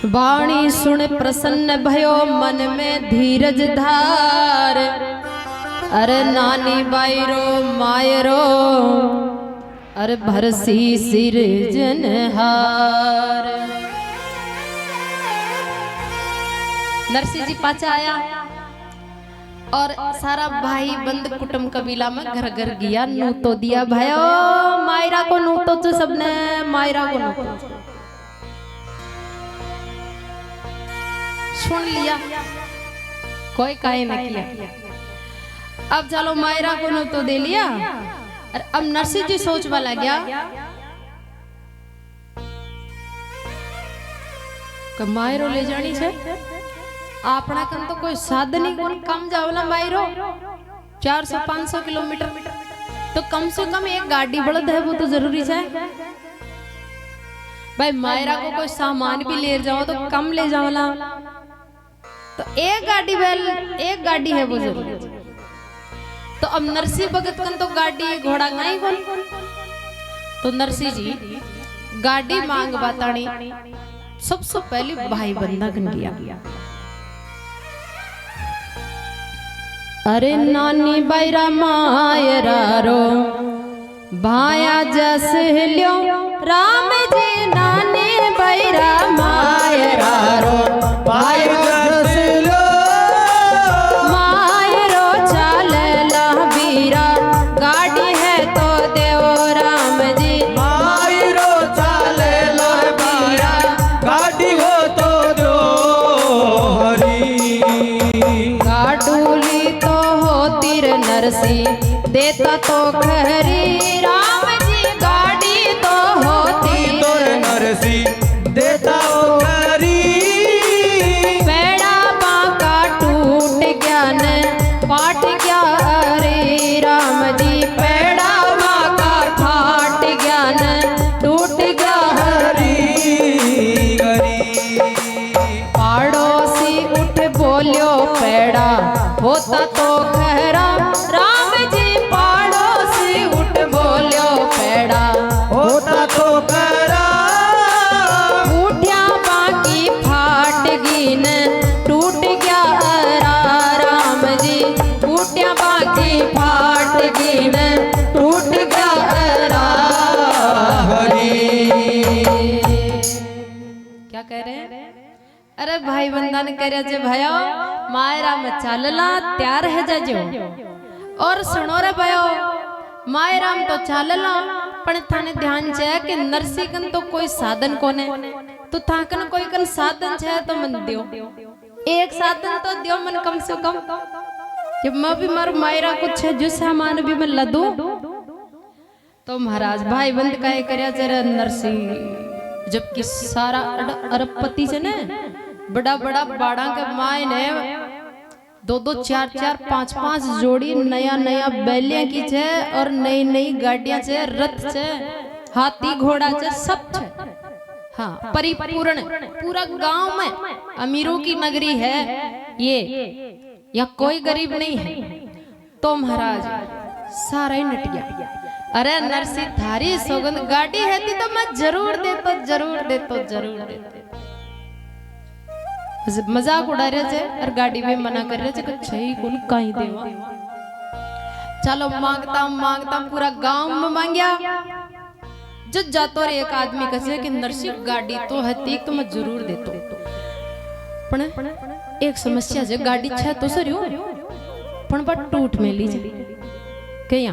वाणी सुन प्रसन्न भयो मन में धीरज धार, अरे नानी बाईरो मायरो अरे भरसी सिरजनहार। नरसिंह जी पाचा आया और सारा भाई बंद कुटुंब कबीला में घर घर गया, नू तो दिया भयो मायरा को, नू तो सबने मायरा को नू सुन लिया, कोई काहे न किया। अब चलो मायरा को नू तो दे लिया। और अब नरसिंह जी सोचवा लग गया कि मायरो ले जानी छे, आपना कन तो कोई साधन ही कौन कम जावला मायरो 400-500 किलोमीटर, तो कम से कम एक गाड़ी बलद है वो तो जरूरी है भाई। मायरा को कोई सामान भी ले जाओ तो कम ले जावला, तो एक गाड़ी है वो जरूरी। तो अब नरसिंह भगत कन तो गाड़ी घोड़ा नहीं कौन, तो नरसिंह जी गाड़ी मांग बतानी सबसे पहले भाई बंदा कन गया। अरे नानी बैरा मायरा रो भाया जस लियो राम जी, नानी बैरा मायरा रो भाया जस लो मायरो चाल ला बीरा, गाड़ी है तो देव राम जी, मायरो चाल ला बीरा, गाड़ी हो तो दो हरी। गाडूली तो होती रे नरसिंह देता तो खरी, राम जी गाड़ी तो होती तो नरसिंह देता ओ खरी। पेड़ा बाका टूट गया न पाट गया रे, राम जी पेड़ा बाका फाट गया न टूट गया हरी। पाड़ोसी उठ बोलियो पेड़ा होता तो खरा, राम जी पाड़ोसी उठ बोलियो पेड़ा होता तो करा। बूढ़िया बाकी फाट गई न टूट गया हरा, राम जी बूढ़िया बाकी फाट गई न टूट गया हरा हरी। क्या कह रहे हैं? अरे भाई बंदा ने कह रहे भयो मायरा में चालला त्यार है जाजो, और सुनो रे भयो मायरा में तो चालला, पण थाने ध्यान छे कि नरसिंह तो कोई साधन कोने, तो थाकन कोई कन साधन छे तो मन दियो, एक साधन तो दियो मन कम से कम, जब मैं भी मारू मायरा कुछ है जो सामान भी मैं लदू। तो महाराज भाई बंद काहे करया जरा नरसिंह, जबकि सारा अरबपति से ने बड़ा बड़ा बाड़ा के माय ने 2-2 4-4 5-5 जोड़ी नया नया बैलियां की छे, और नई नई गाड़ियां छे, रथ छे, हाथी घोड़ा छे, सब छे। हाँ परिपूर्ण, पूरा गांव में अमीरों की नगरी है ये, या कोई गरीब नहीं है। तो महाराज सारा ही नट गया। अरे नरसी थारी सौगंध गाड़ी है थी तो मैं जरूर देतो जरूर देतो जरूर देतो। मजाक उड़ा रहे थे और गाड़ी में मना कर रहे थे कि छही कौन कहीं देवा। चलो मांगता मांगता पूरा गांव में मांगया। जब जातो रे एक आदमी कहे कि नरसी गाड़ी तो है तीक तो मैं जरूर देतो। पण एक समस्या है गाड़ी छे तो सरियो पण बट टूट में लीजे कया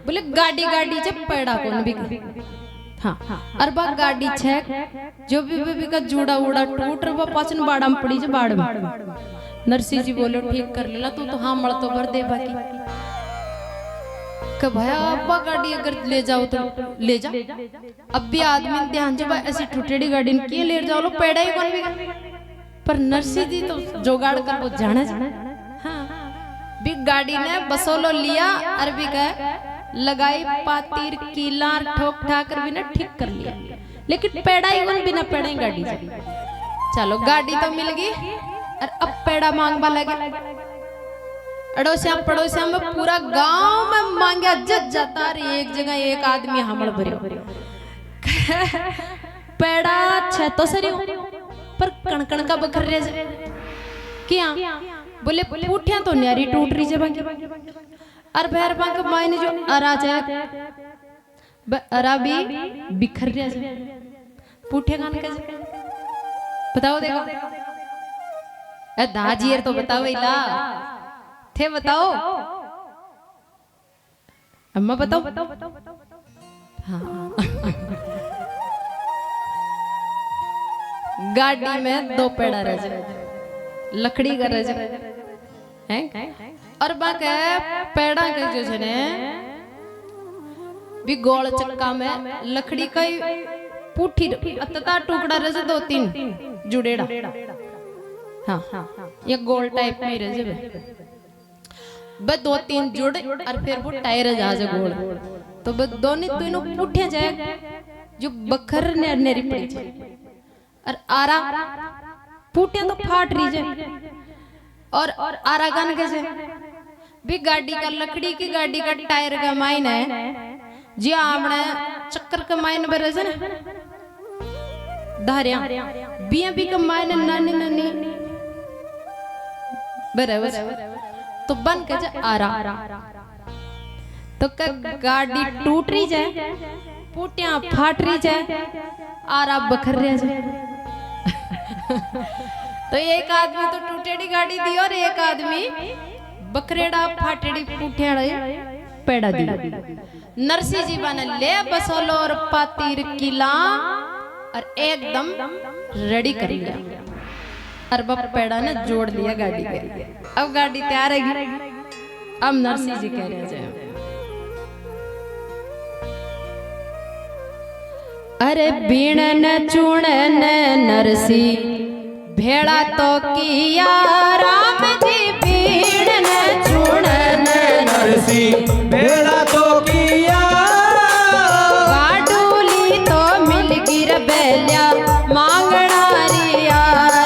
बोले गाड़ी गाड़ी जब पैड़ा कौन भी हाँ और बा गाड़ी छे जो भी का जुड़ा उड़ा टूट रहा पाचन बाड़ा में पड़ी जो बाड़ में। नरसी जी बोले ठीक कर लेला तू तो हाँ मल तो भर दे बाकी कि भाई अब्बा गाड़ी अगर ले जाओ तो ले जा। अब भी आदमी ध्यान जो भाई ऐसी टूटेड़ी गाड़ी की ले जाओ लो पैड़ा ही कौन भी। पर नरसी जी तो जोगाड़ कर वो जाने हाँ भी गाड़ी ने बसोलो लिया और भी कहे लगाई पातीर कीला ठोक ठाकर भी ना ठीक कर लिया लेकिन पेड़ा ही कौन बिना पेड़ा ही गाड़ी चली। चलो गाड़ी तो मिल गई और अब पेड़ा मांगवा लगे। अड़ोसिया पड़ोसिया में पूरा गांव में मांगा जज जाता रे एक जगह एक आदमी हमड़ भरियो पेड़ा छे तो सरी पर कणकण का बखर रहे क्या बोले पूठिया तो न्यारी टूट रही है और भैर बांक मायने जो अरा जाए अरा भी बिखर रहे पूठे गान के बताओ देखो ए दाजीर तो बताओ इला थे बताओ अम्मा बताओ हाँ गाड़ी में दो पेड़ा रह जाए लकड़ी का रह जाए हैं और बाके पेड़ा के जो है ने भी गोल चक्का में लकड़ी का पुठी अतता टुकड़ा रह जाए दो तीन जुड़ेड़ा हाँ ये गोल टाइप में रह जाए बस दो तीन जुड़ और फिर वो टायर जा जाए गोल तो बस दोनों तीनों पुठे जाए जो बखर ने नेरी पड़ी जाए और आरा फूटे तो फाट रही जाए और आरा गान कैसे भी गाड़ी का लकड़ी की गाड़ी का टायर का माइन है जी आमने चक्कर का माइन बरे से ना धारिया बिया भी का माइन नानी नानी बराबर तो बन के जा आरा तो गाड़ी टूट रही जाए पुटिया फाट रही जाए आरा बखर रहे जाए तो एक आदमी तो टूटेड़ी गाड़ी दी और एक आदमी बकरेड़ा फाटेड़ी पुठियाड़ा पेड़ा दी। नरसी जी बने ले बसोलो और पातीर किला और एकदम रेडी कर लिया और बप पेड़ा ने जोड़ लिया गाड़ी के। अब गाड़ी तैयार है। अब नरसी जी कह रहे हैं अरे बीणन चूणन नरसी भेड़ा तो किया राम जी बीणन चूणन नरसी भेड़ा तो किया गाडूली तो मिल गिर बेल्या मांगना रिया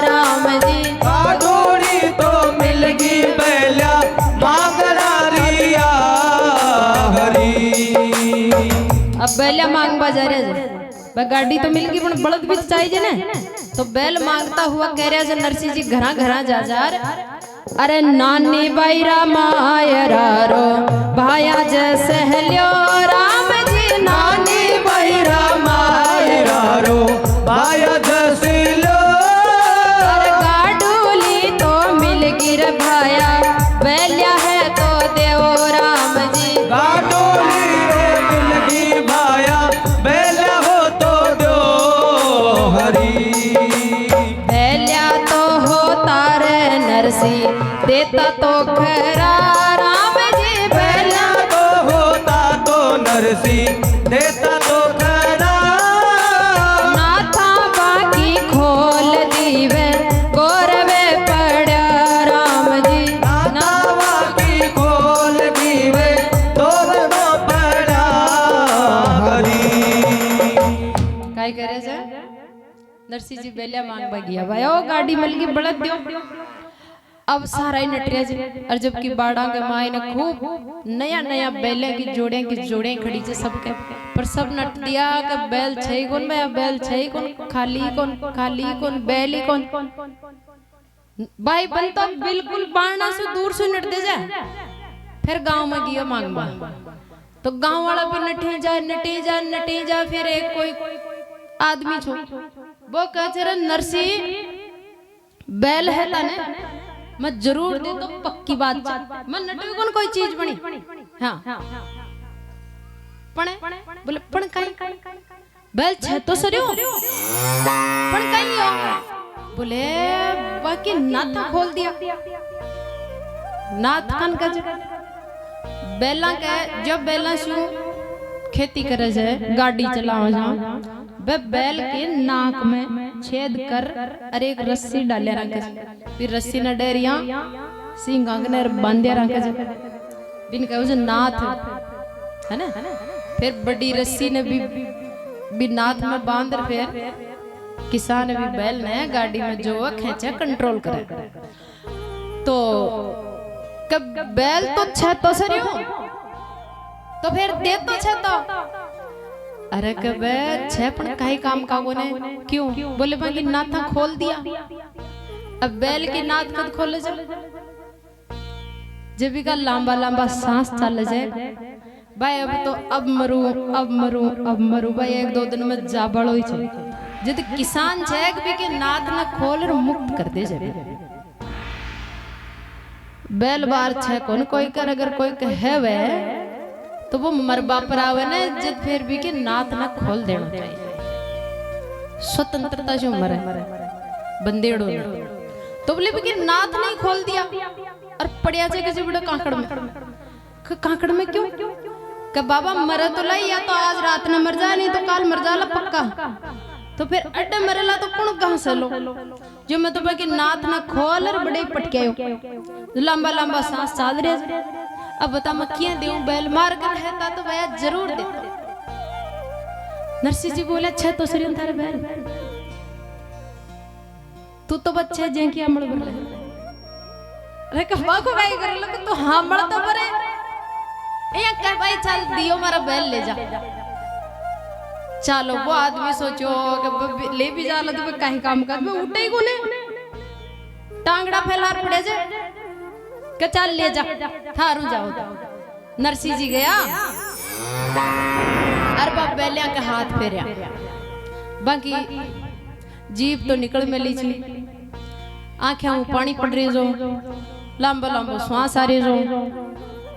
राम जी गाडूली तो मिल गिर बेल्या मांगना रिया हरी। अब बेल्या मांग बाजारे गाड़ी तो मिल गई पण बलद भी चाहिए ना तो बैल मांगता हुआ कह रहा नरसी जी घरा घरा जा जार अरे नानी बैरा मायरा रो भाया जैसे हलियो राम जी नानी बैरा मायरा रो भाया जैसे लो अरे गाडूली तो मिल गिर भाया बैल्या है तो देव राम जी गाडूली मिल गिर भाया बैल्या हो तो दो हरी। बैल्या तो होता रे नरसी देता तो खरा राम जी बैल्या तो होता तो नरसी देता तो खरा नाथा बाकी खोल दीवे गौरवे पड़ा राम जी नावा की खोल दीवे तोरनो पड़ा हरी। काय करे जा नरसी जी बेलिया मांग गया भाई ओ गाड़ी मिल गई बलद दियो अब सारा ही नटरिया जी। और जबकि बाड़ा के माए ने खूब नया नया बैले की जोड़े खड़ी जे सबके पर सब नट दिया के बैल छै कौन मैं बैल छै कौन खाली कौन बैल ही कौन भाई बन तो बिल्कुल बाणा से दूर से नट दे जा। फिर गांव में गया मांगवा तो गांव वाला भी नटे जा फिर एक कोई आदमी छो वो कह नरसी बैल है ताने मैं जरूर दे तो पक्की बात मैं नटे कौन कोई चीज बनी हाँ पणे बोले पण काई बैल छे तो सरियो पण काई हो बोले बाकी नाथ खोल दिया नाथ कन का बैला के जब बैला सु खेती करे जाए गाड़ी चलाओ जा वे बैल के नाक में छेद कर अरे एक रस्सी डाले रखे फिर रस्सी न डेरिया सिंगा ने बांधे रखे बिन कहो जो नाथ है ना फिर बड़ी रस्सी ने भी नाथ में बांध फिर किसान भी बैल ने गाड़ी में जो खींचे कंट्रोल करे तो कब बैल तो छे तो सरियो तो फिर दे तो छे तो अरे कब छे पण काई काम का ने क्यों बोले बाकी नाथा खोल दिया अब बैल की नाथ कद खोले जा जब भी का लंबा सांस चल जाए भाई अब मरू भाई एक दो दिन में जा बड़ो ही छे जद किसान जैग भी के नाथ न खोल और मुक्त कर दे जाए बैल बार छे कौन कोई कर अगर कोई कहे वे तो वो मरबा पर आवे ने जद फिर भी के नाथ न खोल देना चाहिए स्वतंत्रता जो मरे बंदेड़ो तो बोले भी के नाथ नहीं खोल दिया और पड़िया जाके जो बड़ा कांकड़ में क्यों कि बाबा मरे तो लाई या तो आज रात न मर जाए नहीं तो काल मर जाला पक्का तो फिर अड्डे मरेला तो कौन कहां से लो जो मैं तो बाकी नाथ ना खोल और बड़े पटके लंबा सांस चाल रहे अब बता मैं क्या दूं बैल मार कर रहता तो भैया जरूर दे नरसी जी बोले अच्छा तो सरियन थारे बैल तू तो बच्चे जे की अमल बोले अरे कबा को गाय कर लो तो हमड़ तो बरे ए कर भाई चल दियो मारा बैल ले जा चलो वो आदमी सोचो कि ले भी जाला तो कहीं काम कर मैं उठे ही कोने टांगड़ा फैलार पड़े जे के चल ले जा थारू जाओ नरसी जी गया अरबा बैलिया के हाथ फेरिया बाकी जीप तो निकल में ली थी आंखें में पानी पड़ रही जो लंबा श्वास आ रही जो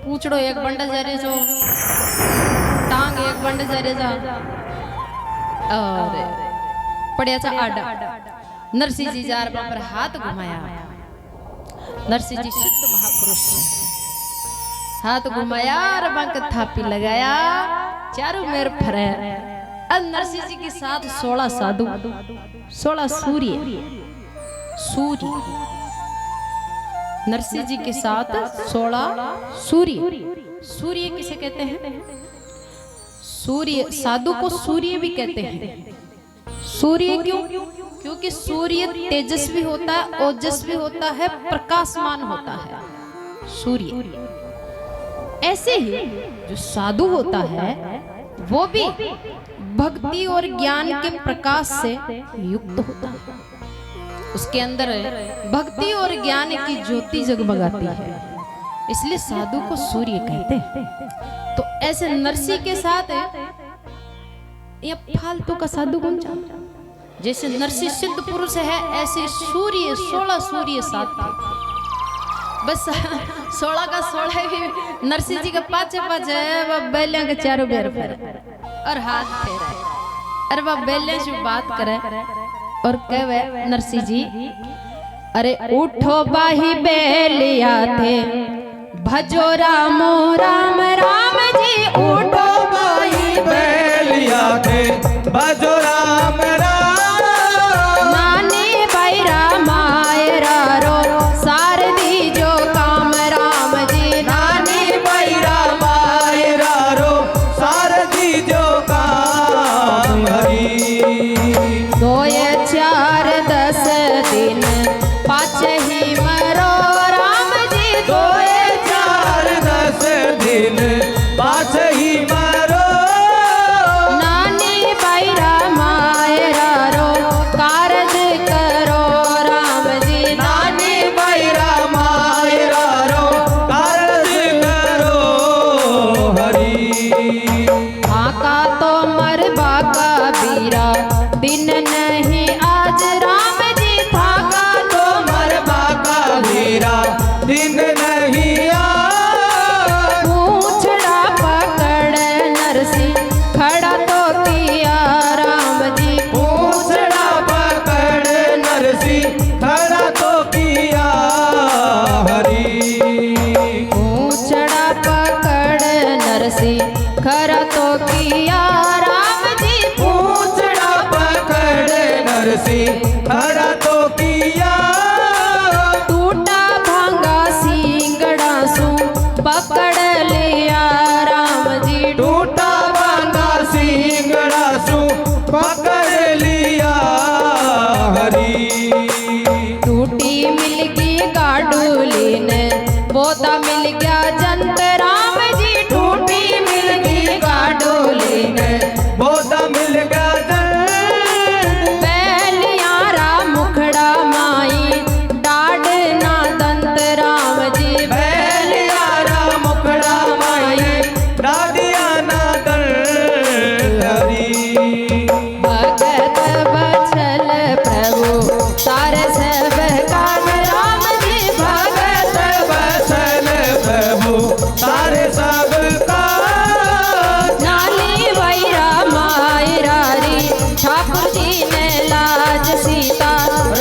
पूछड़ो एक बंडा जा रहे जो टांग एक बंडा जा रहे जा और पड़िया सा आडा नरसी जी जार पर हाथ घुमाया नरसी जी शुद्ध महापुरुष हाथ घुमाया और बंक थापी लगाया चारों मेर फरे और नरसी जी के साथ 16 साधु 16 सूर्य नरसी जी के साथ 16 सूर्य किसे कहते हैं सूर्य साधु को सूर्य भी कहते हैं सूर्य क्यों क्योंकि सूर्य तेजस्वी होता है ओजस्वी होता है प्रकाशमान होता है सूर्य ऐसे ही जो साधु होता है वो भी भक्ति और ज्ञान के प्रकाश से युक्त होता है उसके अंदर भक्ति और ज्ञान की ज्योति जगमगाती है इसलिए साधु को सूर्य कहते हैं तो ऐसे नरसी के साथ ये फालतू का साधु कौन चाहता जैसे नरसी सिद्ध पुरुष है ऐसे सूर्य 16 सूर्य साथ थे बस 16 का 16 ही नरसी जी के पाचे वह बैलिया के चारों बेर और हाथ फेरा अरे वह बैलिया से बात करे और कहे नरसी जी अरे उठो बाही बैलिया थे भजो रामो राम राम जी उठो बाही बैलिया थे भजो राम राम नानी भाई रामाय रो सारदी जो काम राम जी नानी भाई रामाय रो सारदी जो काम हरी 2 4 10 दिन पाँच ही मरो का तो मरबा का बीरा दिन नहीं आज राम जी था का तो मरबा का वीरा दिन नहीं पूछड़ा पकड़ नरसिंह खड़ा तो किया राम जी पूछड़ा पकड़ नरसिंह खड़ा तो किया हरि पूछड़ा पकड़ नरसिंह खड़ा तो किया राम जी पूछड़ा पकड़ नरसिंह खड़ा तो किया टूटा भांगा सिंगड़ा सू पकड़ लिया राम जी टूटा बांगा सिंगड़ा सु पकड़ लिया हरि टूटी मिल गई गाडूली ने बोता मिल गया जंत राम जी टूटी मिल गई गाडूली ने बोधा मिल गया बैलियारा मुखड़ा माई डाड ना दंत राम जी बैलियारा मुखड़ा माई दादिया ना दल हरि भगत बचल प्रभु सारे सब काम राम जी भगत बसल प्रभु सारे सब का नाली वैरा मायरा री ठाकुर जी ने लाज सीता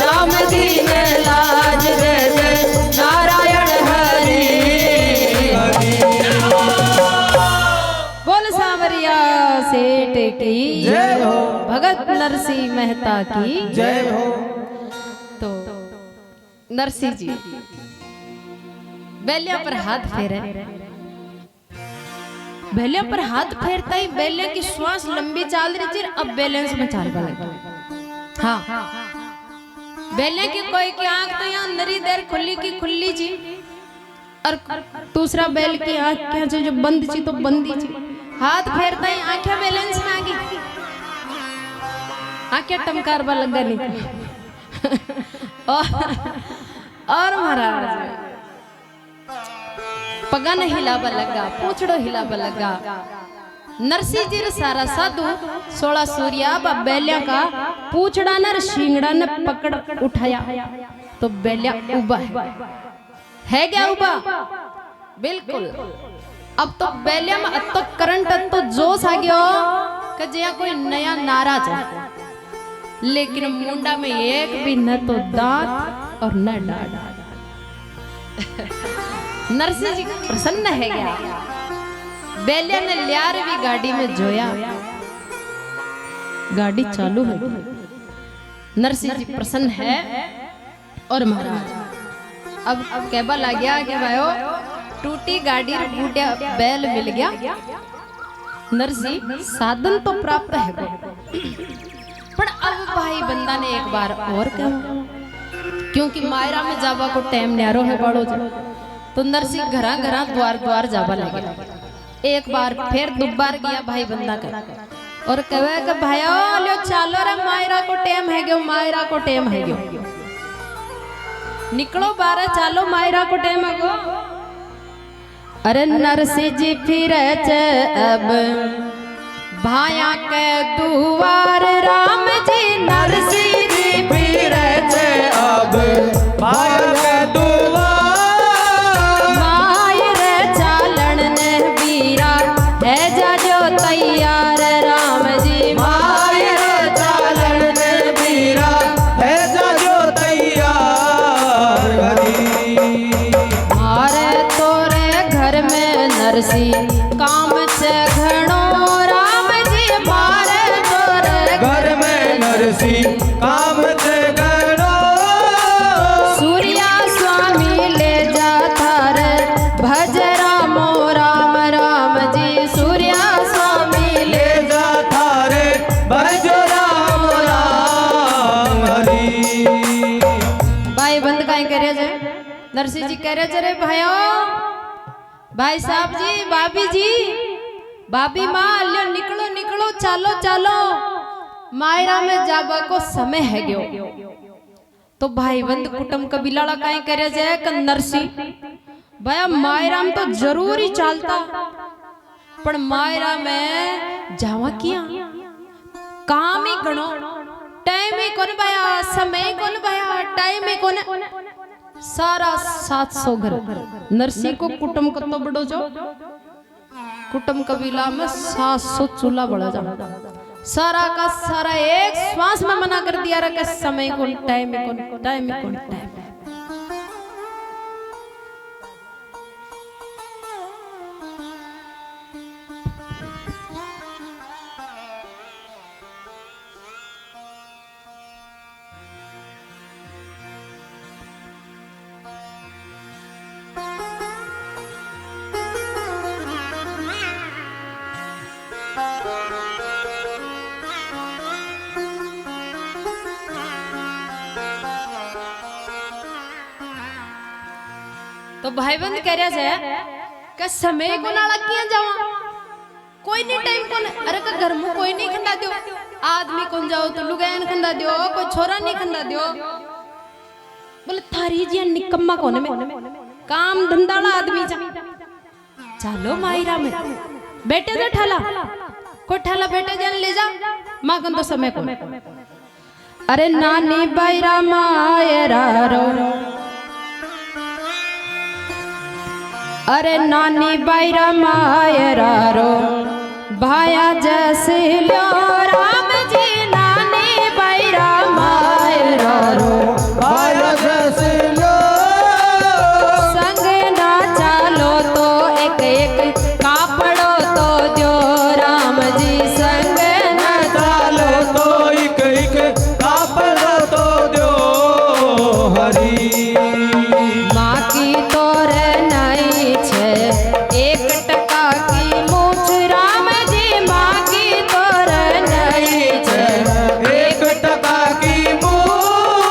राम जी ने लाज जय जय नारायण हरि बोल सांवरिया सेठ की जय हो भगत नरसिंह मेहता की जय हो तो नरसिंह जी बेलिया पर हाथ फेरे बेलिया पर हाथ फेरता ही बेलिया की श्वास लंबी चाल रही थी अब बैलेंस में चाल लगा हाँ बेलिया की कोई की आंख तो यहाँ नरी देर खुली की खुली जी और दूसरा बैल की आंख क्या जो बंद थी तो बंदी थी हाथ फेरता ही आंखें बैलेंस में आ गई आंखें टमकार बा लगा नहीं और महाराज पगन हिलाबा लगा पूछड़ो हिलाबा लगा नरसिंह जी रे सारा साधु 16 सूर्या बा बैलिया का पूछड़ा नर शिंगड़ा ने पकड़ उठाया तो बैलिया उबा है क्या उबा बिल्कुल अब तो बैलिया में तो करंट तो जोश आ गया कि जिया कोई नया नाराज है लेकिन मुंडा में एक भी न तो दांत और न डाढ़ नरसिंह जी प्रसन्न है गया बैलिया ने ल्यार भी गाड़ी में जोया गाड़ी चालू है नरसिंह जी प्रसन्न है और महाराज अब कहबा लग गया कि भाइयों टूटी गाड़ी रे बूढ़ा बैल मिल गया नरसिंह साधन तो प्राप्त है पर अब भाई बंदा ने एक बार और कहा क्योंकि मायरा में जावा को टाइम न्यारो है बड़ो तो नरसिंह घरा घरा द्वार द्वार जावा लगे एक बार फिर दोबार गया भाई बंदा का और कहे कि भाइयों लो चालो रे मायरा को टाइम है गयो मायरा को टाइम है गयो निकलो बारा चालो मायरा को टाइम है गयो अरे नरसिंह जी फिर अब भाया के दुआर राम जी नरसिंह जी फिर अब भाया के दुआर मायर चालन ने बीरा है जाजो तैयार राम जी मायर चालन ने बीरा है जाजो तैयार हरि मारे तोरे घर में नरसिंह काम से घणो राम जी मारे तोरे घर में नरसिंह काम से गणो सूर्या स्वामी ले जा थारे भज रामो राम राम जी सूर्या स्वामी ले ले जा थारे भज राम राम हरि भाई बंद काहे करे जे नरसिंह जी कह रहे रे भाइयों भाई साहब जी भाभी माँ लियो निकलो निकलो चालो चालो मायरा में जाबा को समय है गयो तो भाई बंद कुटुंब कबीला काहे करे जे क नरसिंह भया मायरा में तो जरूर ही चालता पण मायरा में जावा किया काम ही गणो टाइम ही कोन भया समय कोन भया टाइम ही कोन सारा 700 घर नरसी को कुटुंब कतो बड़ो जो कुटुंब कबीला में 700 चूल्हा बड़ा जा सारा का सारा एक श्वास में मना कर दिया रहा कि समय कौन टाइम कौन टाइम कौन टाइम। तो भाईबंद कह रहा है कि समय को नाला किया जावा कोई नहीं टाइम को अरे का घर में कोई नहीं खंडा दियो आदमी कौन जाओ तो लुगायन खंडा दियो कोई छोरा नहीं खंडा दियो बोले थारी जी निकम्मा कोने में काम धंधाला आदमी जा चलो मायरा में बेटे तो ठाला को ठाला बेटे जन ले जा मां कन तो समय को अरे नानी बायरा मायरा रो अरे नानी बायरा मायरा रो भाया जैसे लो राम जी नानी बायरा मायरा रो भाया जैसे लो संग ना चालो तो एक एक कापड़ो तो जो राम जी संग ना चालो तो एक एक कापड़ा तो दो हरी माँ की तोर नहीं छे एक टका की मूछ राम जी माँ की तोर नहीं छे एक टका की मुँह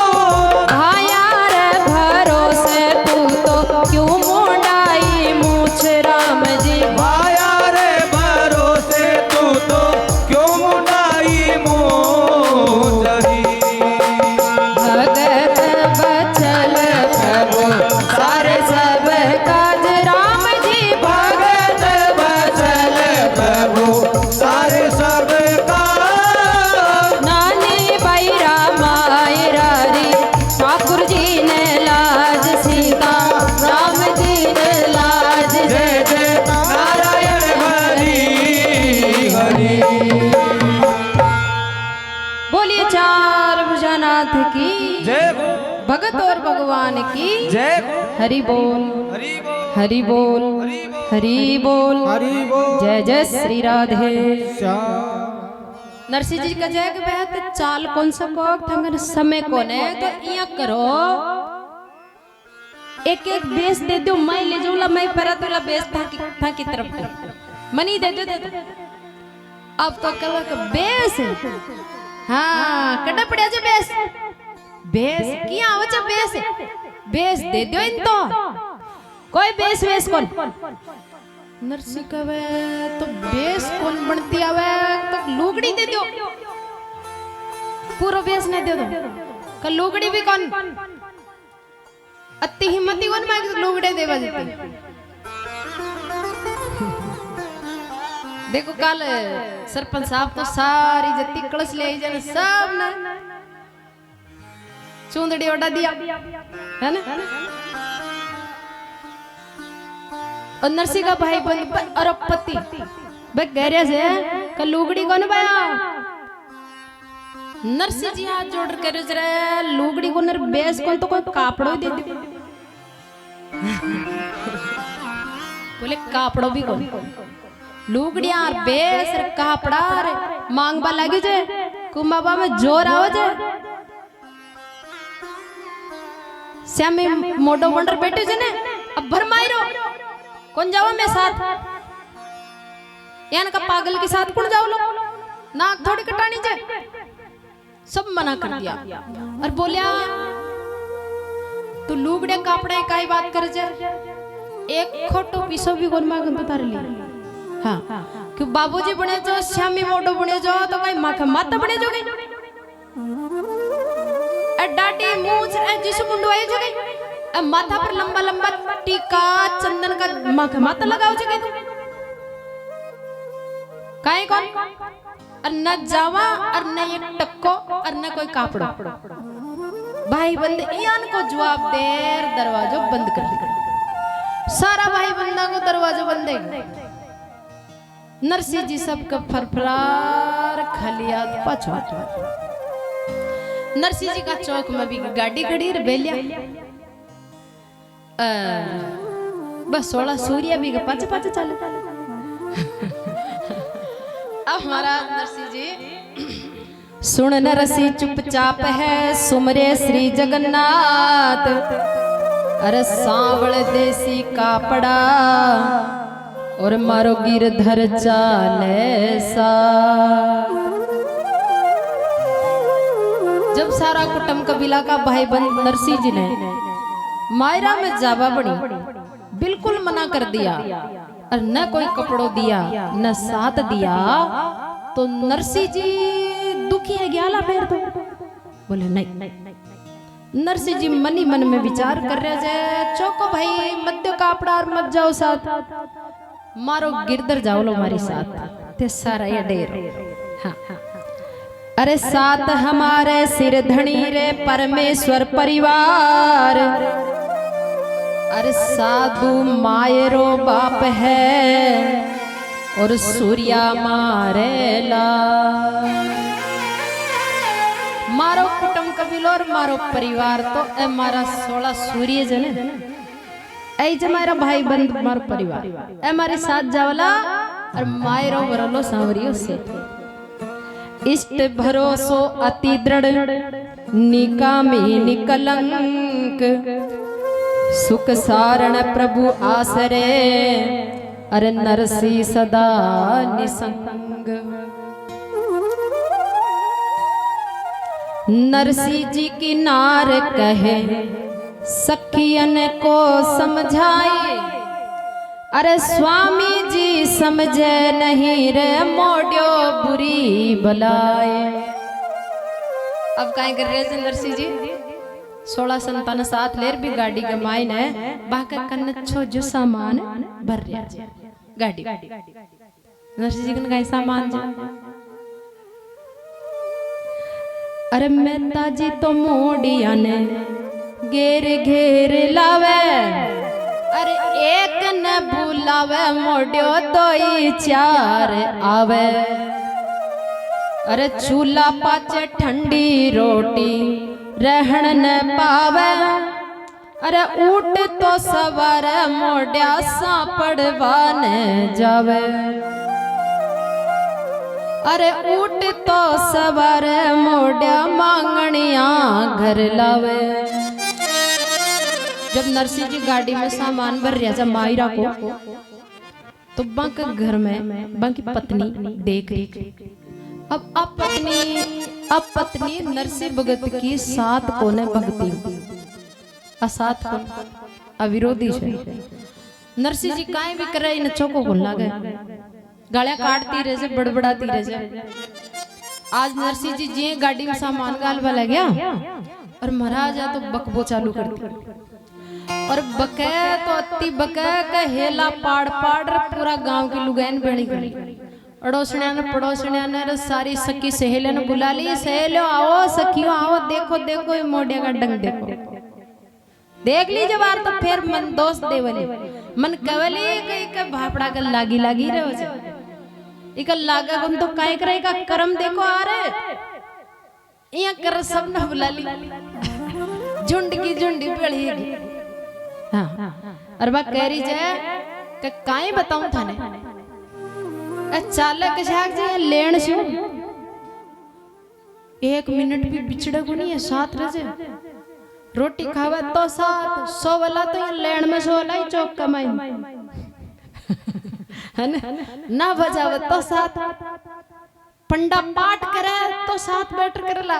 भाया रे भरोसे तू तो क्यों मुंडाई मूछ राम जी भाया रे भरोसे तू तो क्यों मुंडाई मोजरी भगत बचल प्रभु सारे सब काज राम जी भगत बचल प्रभु सारे सब का नानी बायरा मायरा रे ठाकुर जी ने लाज सीता राम जी ने लाज जय जय नारायण हरि हरि बोलिए चार भुजनाथ की जय भगत और भगवान की जय हरि बोल हरि बोल हरि बोल हरि बोल हरि बोल जय जय श्री राधे श्याम नरसिंह जी का जय के बहत चाल कौन सा को थंगन समय कौन है तो इया करो एक एक बेस दे दो मैं ले जाऊला मैं परा तोला बेस था की तरफ मनी दे दो अब तो कल का बेस हाँ कड़ा पड़िया जे बेस बेस किया आवच बेस बेस दे दो इन तो कोई बेस वेस कौन नरसिंह कवे तो बेस कौन बनती आवे तो लुगड़ी दे दो पूरा बेस नहीं दे दो का लुगड़ी भी कौन अति हिम्मती कौन मांग लुगड़े देवा देती देखो कल सरपंच साहब तो सारी जत्ती कलश ले आई जाने सब ना चूंदड़ी ओढ़ा दिया है ना और नरसिंह का भाई बन अरबपति भाई गहरे से का लुगड़ी कौन बाया नरसिंह जी हाथ जोड़ कर जरा लुगड़ी को नर बेस कौन तो कोई कापड़ो ही दे दे बोले कापड़ो भी कौन लुगड़िया बेस कापड़ा मांग बा लगी जे कुंबाबा में जोर आओ जे श्याम मोटो बंडर बैठे जे ने अब भर मारो कौन जाओ मैं साथ यान का पागल के साथ कौन जाओ लो नाक थोड़ी कटानी जे सब मना कर दिया और बोलिया तू लुगड़े कापड़े काई बात कर जे एक खोटो पीसो भी कौन मांगन तो तारे लिए हाँ क्यों बाबूजी बने जो श्यामी मोटो बने जो तो कोई माता बने जो गई डाटी मूछ जिस मुंडो आए जो गई माथा पर लंबा लंबा टीका चंदन का माथा लगाओ जो गई काहे कौन और न जावा और न ये टक्को और न कोई कापड़ो भाई बंद यान को जवाब देर दरवाजो बंद कर दिया सारा भाई बंदा को दरवाजो बंद है नरसिंह जी सबका फरफरार खलिया पाछो नरसिंह जी का चौक में भी गाड़ी खड़ी बेलिया बस 16 सूर्य भी पाचे पाचे चले अब हमारा नरसिंह जी सुन नरसिंह चुपचाप है सुमरे श्री जगन्नाथ अरे सांवल देसी कापड़ा और मारो गिरधर चाले सा जब सारा कुटुंब कबीला का भाई बंद नरसिंह जी ने मायरा में जावा बड़ी बिल्कुल मना कर दिया और न कोई कपड़ों दिया न साथ दिया तो नरसिंह जी दुखी है ग्याला फेर तो बोले नहीं नरसिंह जी मनी मन में विचार कर रहे थे चौको भाई मध्य कापड़ा और मत जाओ साथ मारो गिरधर जाओ लो हमारी साथ ते सारा ये डेर हाँ अरे साथ हमारे सिर धनी रे परमेश्वर परिवार अरे साधु मायरो बाप है और सूर्या मारेला मारो कुटुंब कबीलो और मारो परिवार तो ए मारा 16 सूर्य जने ऐ जे मारा भाई बंद मारो परिवार ए मारे साथ जावला और मायरो वरलो सांवरियो से इष्ट भरोसो अति दृढ़ निकामी निकलंक सुख सारण प्रभु आसरे अरे नरसिंह सदा निसंग नरसिंह जी की नार कहे सखियन को समझाए अरे स्वामी जी समझे नहीं रे मोड़ियो बुरी बलाए अब क्या कर रहे थे नरसिंह जी 16 संतान साथ लेर भी गाड़ी के मायन है बाका कन्नछो जो सामान भर रहा गाड़ी नरसिंह जी कन का सामान जा अरे मेहता जी तो मोड़िया ने घेर घेर लावे अरे एक न बुलावे मोड़ियो दो ही चार आवे अरे चूल्हा पाचे ठंडी रोटी रहन न पावे अरे ऊट तो सवार मोड़िया सापड़वा न जावे अरे ऊट तो सवार मोड़िया मांगनिया घर लावे जब नरसिंह जी गाड़ी में सामान भर रहा था मायरा को तो बंक घर में बंक की पत्नी देख रही अब पत्नी नरसिंह भगत की सात कोने भक्ति असात को अविरोधी है नरसिंह जी काहे भी कर रहे इन चौको को लागे गालियां काटती रहे से बड़बड़ाती रहे से आज नरसिंह जी जी गाड़ी में सामान गालवा लग गया और महाराज तो बकबो चालू कर दी और बके तो अति बके का हेला पाड़ पाड़ पूरा गांव की लुगाइन बनी गई अड़ोसणिया ने पड़ोसणिया ने सारी सखी सहेलियों ने बुला ली सहेलियों आओ सखियों आओ देखो देखो ये मोड़िया का डंग देखो देख लीजिए बार तो फिर मन दोस्त देवली मन कवली के भापड़ा का लागी लागी रहे हो इक लागा गुन तो काय करे का कर्म देखो आ रहे यहाँ कर सब न बुला ली झुंड की झुंडी पड़ेगी हाँ और बात कह रही जाए कि काहे बताऊं थाने चालक शाक जे लेन से 1 मिनट भी बिछड़े को नहीं है साथ रहे रोटी खावा तो साथ सो वाला तो ये लेन में सो वाला ही चौक कमाई है ना बजाव तो साथ पंडा पाठ करे तो साथ बैठ कर ला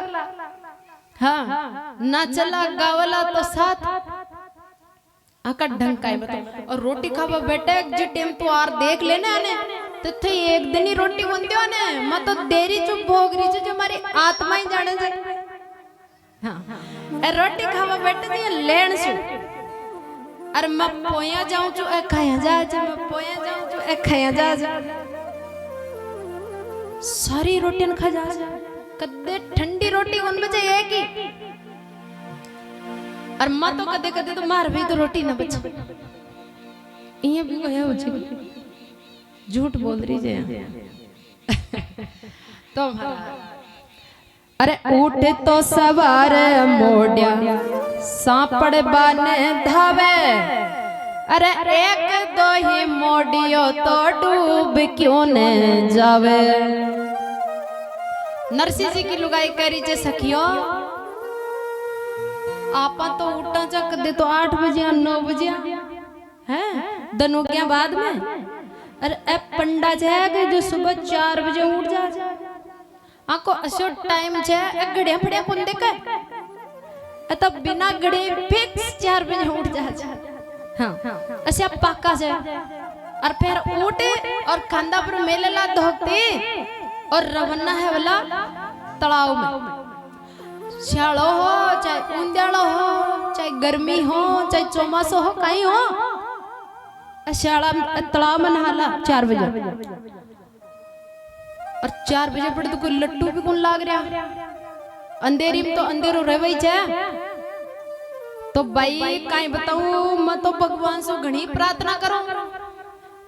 हाँ ना चला गावला तो साथ आका ढंग का है बताओ और रोटी खावा बेटे जी टेम तो आर देख लेने आने तो थे एक दिन ही रोटी बनती हो ने मैं तो देरी चुप भोग रही जो हमारी आत्मा ही जाने से हाँ रोटी खावा बेटे तो लेन से अरे मैं पोया जाऊं जो ए खाया जा मैं पोया जाऊं जो ए खाया जा सारी रोटियां खा जा कदे ठंडी रोटी उन बजे एक ही और मां तो कदे कदे तो मार भी तो रोटी ना बचे ये भी गया हो झूठ बोल रही जे तो अरे उठ तो सवार मोड़िया सांपड़ बाने धावे अरे एक दो ही मोड़ियो तो डूब क्यों न जावे। नरसिंह जी की लुगाई करी जे सखियो आपा तो उठा चक दे तो 8 बजे 9 बजे हैं दनोकिया बाद में अरे ए पंडा जाएगा जो सुबह 4 बजे उठ जा आको असो टाइम छे ए घड़िया फड़िया कौन देखे ए तब बिना घड़े फिक्स 4 बजे उठ जा हां ऐसे पक्का से और फिर उठे और खांदा पर मेले ला धोते और रवन्ना है वाला तालाब में सियालो हो चाहे उंदेलो हो चाहे गर्मी हो चाहे चौमासो हो कहीं हो सियाला तालाब में नहाला 4 बजे और 4 बजे पड़े तो कोई लट्टू भी कौन लाग रहा अंधेरी में तो अंधेरो रह छे तो भाई कहीं बताऊं मैं तो भगवान से घणी प्रार्थना करूं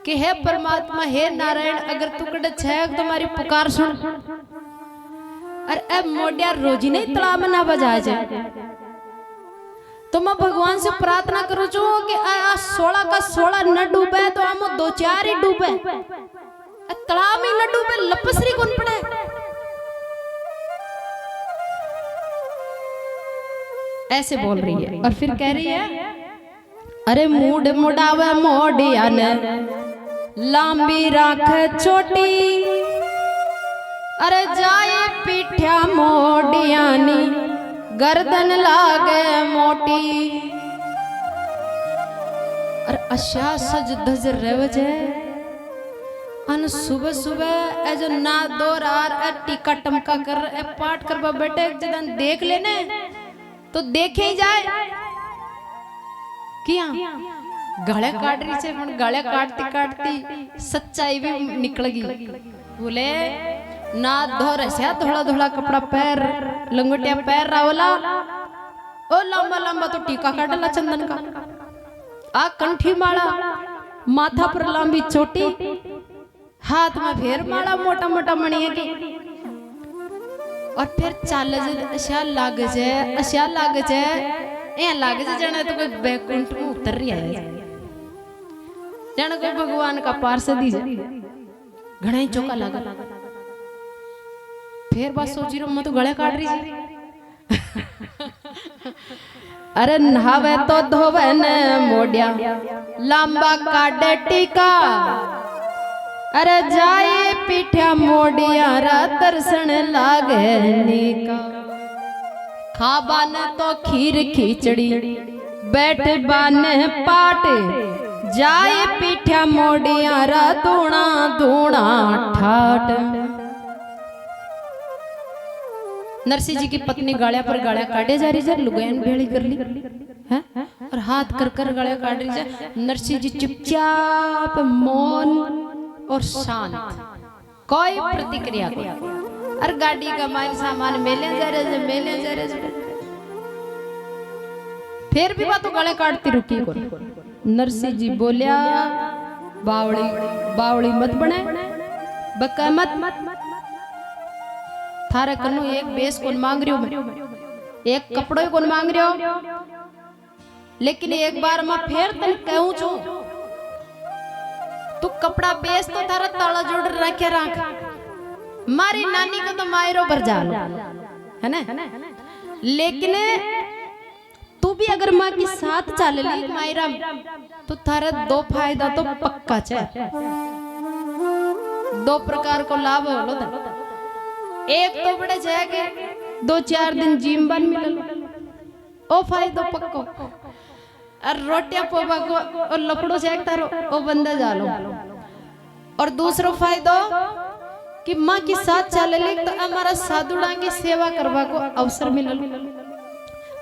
कि हे परमात्मा हे नारायण अगर तू कड़े छे तुम्हारी पुकार सुन और अब मोडिया रोजी नहीं तालाब में ना बजाए जाए तो मैं भगवान से प्रार्थना करूं छू कि 16 का 16 न डूबे तो हम 2-4 ही डूबे तालाब में न डूबे लपसरी कौन पड़े। ऐसे बोल रही है और फिर कह रही है अरे मूड मुडावे मोडिया ने लांबी राख छोटी अरे जाए पीठ्या मोडियानी गर्दन लागे मोटी अरे अशा सज धज रवजे अन सुबह सुबह ए जो ना दो रार ए टीका टमका कर ए पाठ करवा बैठे जदन देख लेने तो देखे ही जाए क्या गले काट रही से पण गले काटती काटती सच्चाई भी निकलेगी बोले ना धो रहा थोड़ा थोड़ा कपड़ा पैर लंगोटिया पैर रावला ओ लंबा लंबा तो टीका काटला चंदन का आ कंठी माला माथा पर लंबी चोटी हाथ में फेर माला मोटा मोटा मणिया की और फिर चाल अशा लाग जे ए लाग जे जाने तो कोई बैकुंठ में उतर रही है जाने कोई भगवान का पार्षदी है घणे चौका लगा फिर बात सोची रो मैं तो गले काट रही अरे नहावे तो धोवे न मोडिया लंबा काटे टीका अरे जाए पीठा मोडिया रा दर्शन लागे नीका खाबान तो खीर खिचड़ी बैठ बान पाट जाए पीठा मोडिया रा धूणा धूणा ठाट। नरसिंह जी की पत्नी गाड़िया पर गाड़िया काटे जा रही है लुगायन भेड़ी कर ली है और हाथ कर कर गाड़िया काट रही है। नरसिंह जी चुपचाप मौन और शांत कोई प्रतिक्रिया को और गाड़ी का माल सामान मेले जा रहे फिर भी बात तो गले काटती रुकी को। नरसिंह जी बोलिया बावड़ी बावड़ी मत बने बका मत थारे कन्नू एक बेस कौन मांग रही हो एक कपड़ो कौन मांग रही हो लेकिन एक बार मैं फिर तन कहूं छू तू कपड़ा बेच तो थारा ताला जोड़ रखे रख मारी नानी को तो मायरो भर जालो है ना लेकिन तू भी अगर माँ के साथ चल ली मायरा तो थारा 2 फायदा तो पक्का है 2 प्रकार को लाभ होलो एक तो बड़े जाएगा 2-4 दिन जिम बन मिल ओ फायदो पक्को और रोटियां पोबा को और लपड़ो से तारो ओ बंदा जालो और दूसरो फायदो कि माँ के साथ चले ले तो हमारा साधुड़ा की सेवा करवा को अवसर मिलल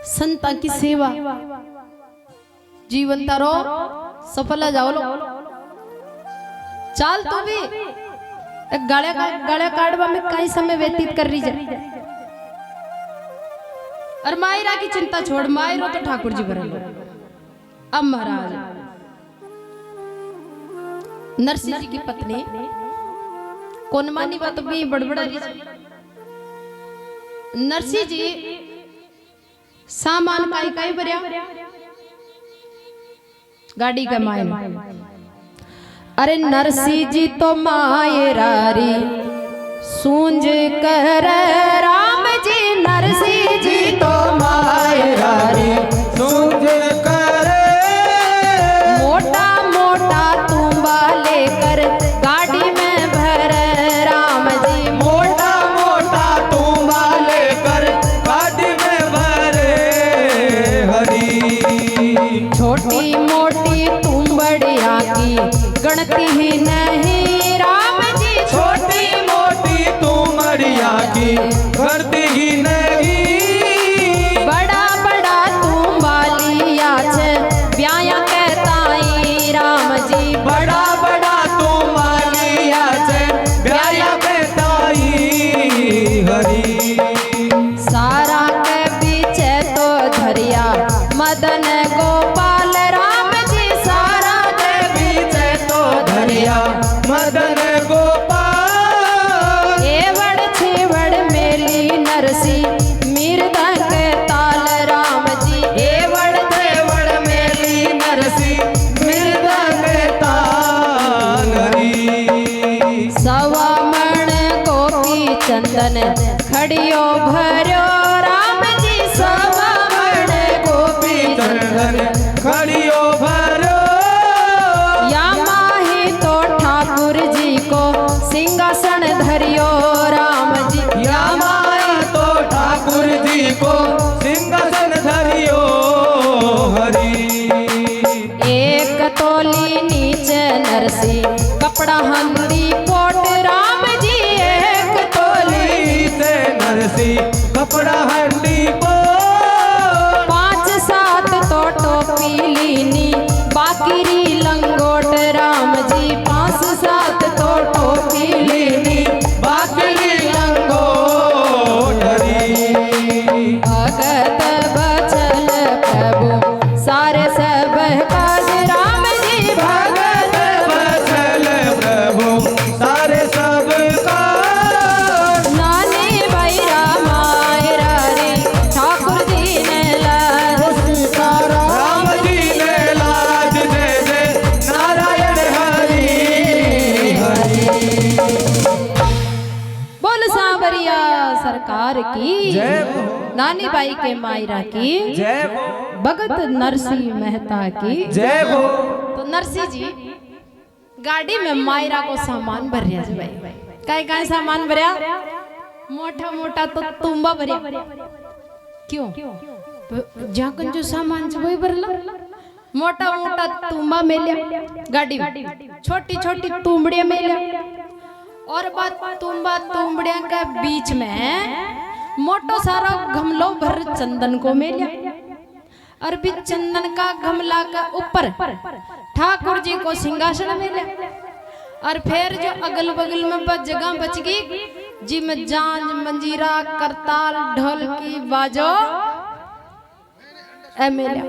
संता की सेवा जीवन तारो सफल जाओ लो चाल तो भी गाड़ा काटवा में कई समय व्यतीत कर रही है। और मायरा की चिंता छोड़, मायरो तो ठाकुर जी भरल। अब महाराज नरसिंह जी की पत्नी कौन मानी बात भी बड़बड़ा रही। नरसिंह जी सामान काई भरिया गाड़ी का माय। अरे नरसिंह जी तो मायरा री सूंझ कर राम जी, नरसिंह जी तो मायरा री सूझ कर मोटा मोटा तुम्बा लेकर गाड़ी में भर राम जी, मोटा मोटा तुम्बा लेकर गाड़ी में भरे हरी। छोटी मोटी तुम्बड़िया की गणती ही नहीं राम जी, छोटी मोटी तुमरिया की करती ही नहीं। बड़ा बड़ा तुम्बा लिया छे ब्याया कहताई राम जी, बड़ा बड़ा तुमालिया से ब्याया बेताई हरी। सारा के पीछे तो धरिया मदन गोपाल राम जी, सारा के पीछे तो धरिया मदन गोपाल। एवड़ छेवड़ मेली नरसी मीरदंग ताल राम जी, एवड़ देवड़ मेली नरसी मृदंग ताल हरी। सवा मण गोपी चंदन खड़ियो भर्यो राम जी, सवा मण गोपी चंदन चंदन खड़ियो भरो। या माही तो ठाकुर जी को सिंहासन धरियो राम जी, या माया तो ठाकुर जी को सिंहासन धरियो हरी। एक तोली नीचे नरसी कपड़ा हंदी कोट राम जी, एक तोली से नरसी कपड़ा हंडी को। 5-7 तो टोपी लीनी बाकीरी लंगोट राम जी, 5-7 तो टोपी लीनी बाकरी लंगोट हरी। भगत बचल प्रभु सारे सब काज राम जी, भगत बचल प्रभु सारे सब का। नानी भैरा मायरा रे ठाकुर जी ने राम जी ने लाज दे दे नारायण हरी हरी। बोल सांवरिया सरकार की जय हो। नानी बाई के मायरा की जय हो। भगत नरसिंह मेहता की जय हो। तो नरसिंह जी गाड़ी में मायरा को सामान भर रहा है भाई। काय सामान भरया? मोटा मोटा तो तुम्बा भरया। क्यों? जाकन जो सामान से वही भरला। मोटा मोटा तुम्बा मेल्या गाड़ी में, छोटी छोटी तुम्बड़ियां मेल्या। और बात तुम्बा तुम्बड़ियां के बीच में मोटो सारा गमलो भर चंदन को मेल्या। और भी चंदन का गमला का ऊपर ठाकुर जी को सिंहासन मिले। और फिर जो अगल बगल में बस जगह बच गई जी में जांज मंजीरा करताल ढोलकी बाजो मिले।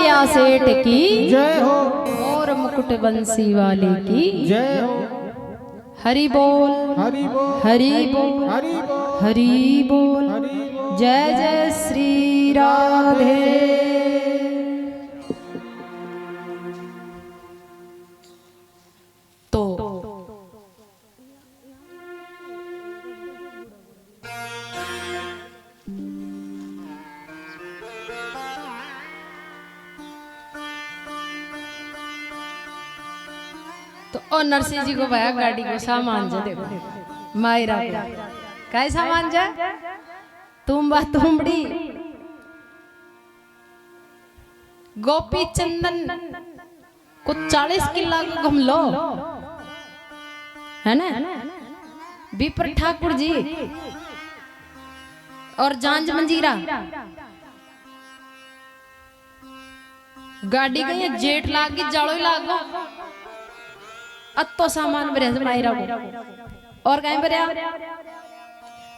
सांवरिया सेठ की जय हो और मुकुट बंसी वाले की जय हो हरि बोल हरि बोल हरि बोल हरि बोल हरि बोल हरि बोल जय जय श्री राधे। तो और नरसिंह जी को भाया गाड़ी को सामान जा देखो मायरा काय सामान जा तुम्बा तुमड़ी गोपी चंदन को 40 किला को घमलो है ना बीपर ठाकुर जी और जांज मंजीरा गाड़ी गई जेठ लाग गई जाड़ो लागो अत्तो सामान भरे मायरा को और कहीं भरे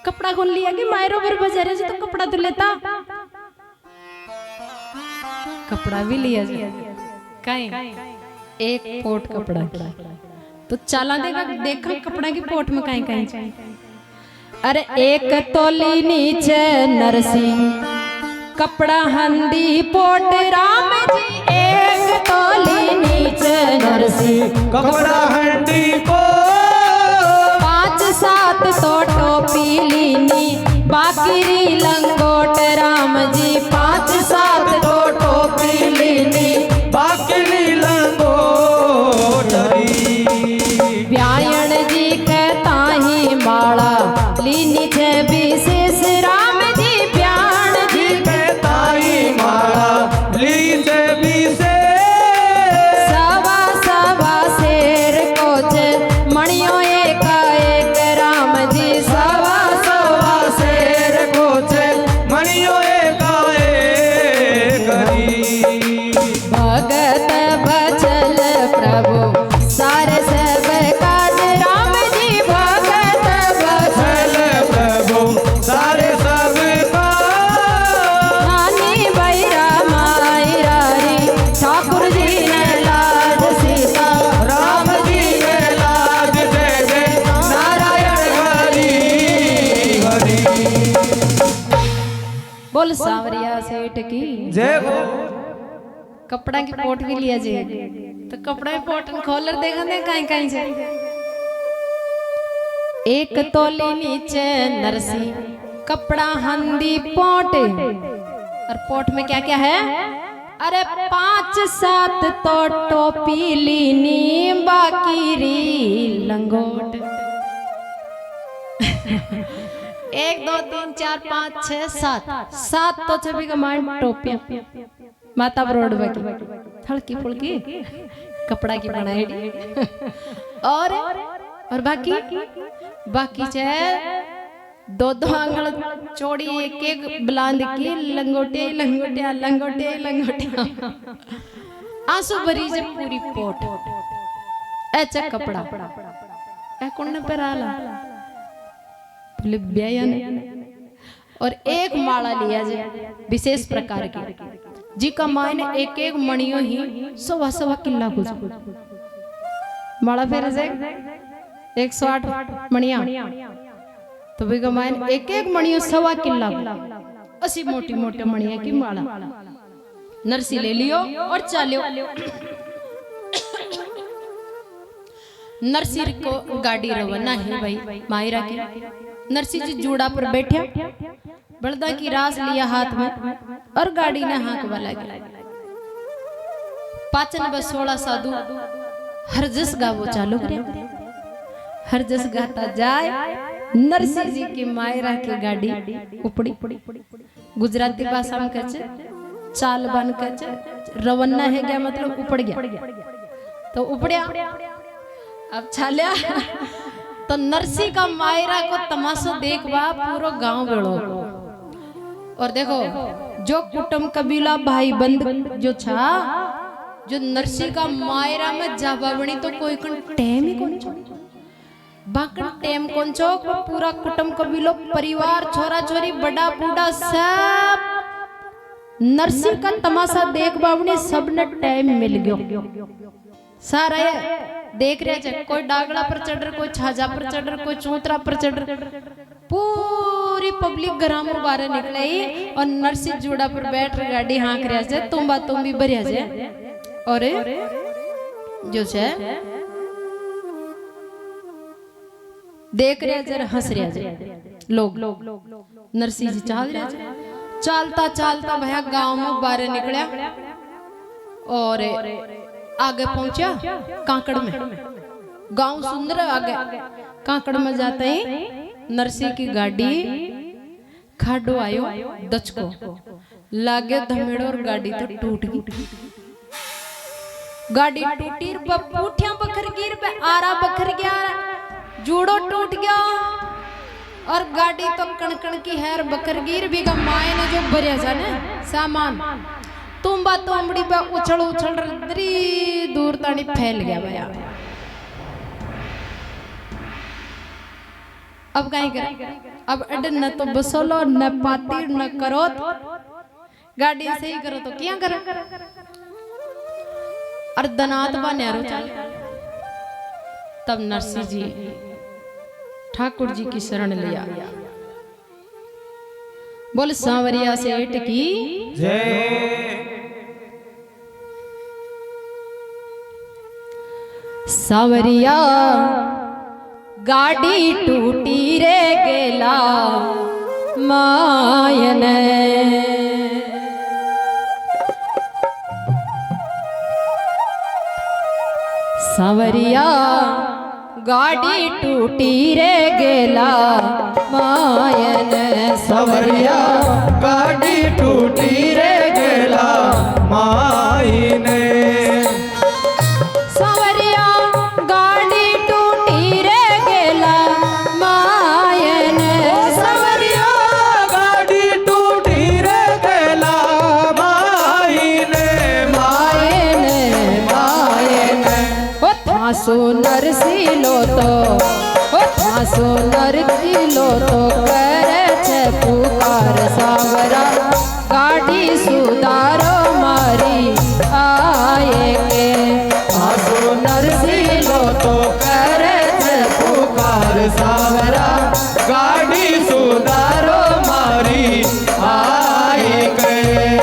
कपड़ा खोल लिया कि मायरो पर बजारे से तो कपड़ा तो लेता कपड़ा भी लिया जी कहीं एक पोट कपड़ा तो चला देगा देखा कपड़ा की पोट में कहीं कहीं अरे एक तोली नीचे नरसिंह कपड़ा हंदी पोट राम जी एक तोली नीचे नरसिंह कपड़ा हंडी को 5-7 तो टोपी लीनी बाकी लंगोट राम जी 5-7 तो टोपी लीनी बाकी लंगोटरी ब्यायण जी कहता ही माला लीनी छे विशेष राम जी ब्याण जी कहता ही माला लीजे बीसे सवा सवा शेर कोच मणियों एक राम जी सवा सवा शेर कोचे मणियों एकाए करी भगत बचल प्रभु सारे सब काज राम जी भगत बचल प्रभु सारे सब नानी बैरा मायरा री ठाकुर जी ने लाज सीता राम जी के लाज जय जय नारायण हरि हरि बोल सांवरिया सेठ की जय हो कपड़ा की पोट भी लिया जे तो कपड़ा की पोट खोलर देखा दे कहीं कहीं से एक तोली नीचे नरसी कपड़ा हंदी पोट और पोट में क्या क्या है अरे 5-7 तो टोपी लीनी बाकी री लंगोट 1 2 3 4 5 6 7 तो छवि का माइंड टोपियां माता ब्रोड बाकी हल्की फुल्की कपड़ा की बनाई और बाकी चाहे 2 आंगल चौड़ी एक बुलंद की लंगोटे लंगोटिया लंगोटे लंगोटिया आंसू भरी जब पूरी पोट ऐसा कपड़ा ऐ कौन पे राला बोले ब्यायन और एक माला लिया जाए विशेष प्रकार की जी का मायने एक मणियों ही 1.25 किला कुछ माला फेर से 108 मणिया तो भी का मायने एक मणियों 1.25 किला असी मोटी मोटी मणिया की माला नरसी ले लियो और चालियो नरसी को गाड़ी रवाना है भाई मायरा की नरसी जी जूड़ा पर बैठे बलदा की रास लिया हाथ में और गाड़ी ने हाथ वाला पाचन बस 16 साधु हर जस गावो चालू करे हर जस गाता जाए नरसी जी की मायरा की गाड़ी उपड़ी गुजराती भाषा में कहते चाल बन कहते रवन्ना है क्या मतलब उपड़ गया तो उपड़िया अब चालिया तो नरसी का मायरा को तमाशा देखवा पूरा गांव बेड़ो और देखो जो कुटुंब कबीला भाई बंद जो छा जो नरसी का मायरा में जाबा बनी तो कोई कन टेम ही कौन छो बाकन टेम कौन छो पूरा कुटुंब कबीलो परिवार छोरा छोरी बड़ा बूढ़ा सब नरसी का तमाशा देख बाबू सबने टाइम मिल गयो सारा ये देख रहे थे। कोई डागड़ा पर चढ़ रहा, कोई छाजा पर चढ़ रहा, कोई चौतरा पर चढ़ रहा, पूरी पब्लिक ग्राम बाहर निकले और नरसी जुड़ा पर बैठ रही गाड़ी हाँक रहा से तुम भी बढ़िया से और जो है देख रहे जरा हंस रहे लोग नरसी जी चाल रहे चालता चालता भैया गांव में बाहर निकला और आगे पहुंचा कांकड़ में। गांव सुंदर आगे कांकड़ में जाते ही नरसी की गाड़ी खाडो आयो दचको लागे धमेड़ो और गाड़ी तो टूट गई। गाड़ी टूटी पुठिया बखर गिर पे आरा बखर गया, जूड़ो टूट गया और गाड़ी तो कणकण की हैर बकर गिर भी माए ने जो भरिया जाने सामान तुम्बा तोमड़ी पे उछल उछल दरी दूर तानी फैल गया भैया। अब कहीं करे अब अडे न तो बसोलो न पाती न करो गाड़ी से ही करो तो क्या करो और दनात बन्यारो चल। तब नरसी जी ठाकुर जी की शरण लिया, बोल सांवरिया सेठ की जय। सांवरिया गाड़ी टूटी रे गेला मायन, सांवरिया गाड़ी टूटी रे गेला मायन, सांवरिया गाड़ी टूटी रे गेला मायने। सांवरिया गाड़ी टूटी रे गेला मायन, सांवरिया गाड़ी टूटी रे गेला मायने। मायन मायन ओ थासो नरसी लो तो ओ थासो नरसी लो तो करे छे पुकार। सांवरा गाड़ी सुधारो मारी आए के, आसो नरसी लो तो करे छे पुकार। सांवरा गाड़ी सुधारो मारी आए गए।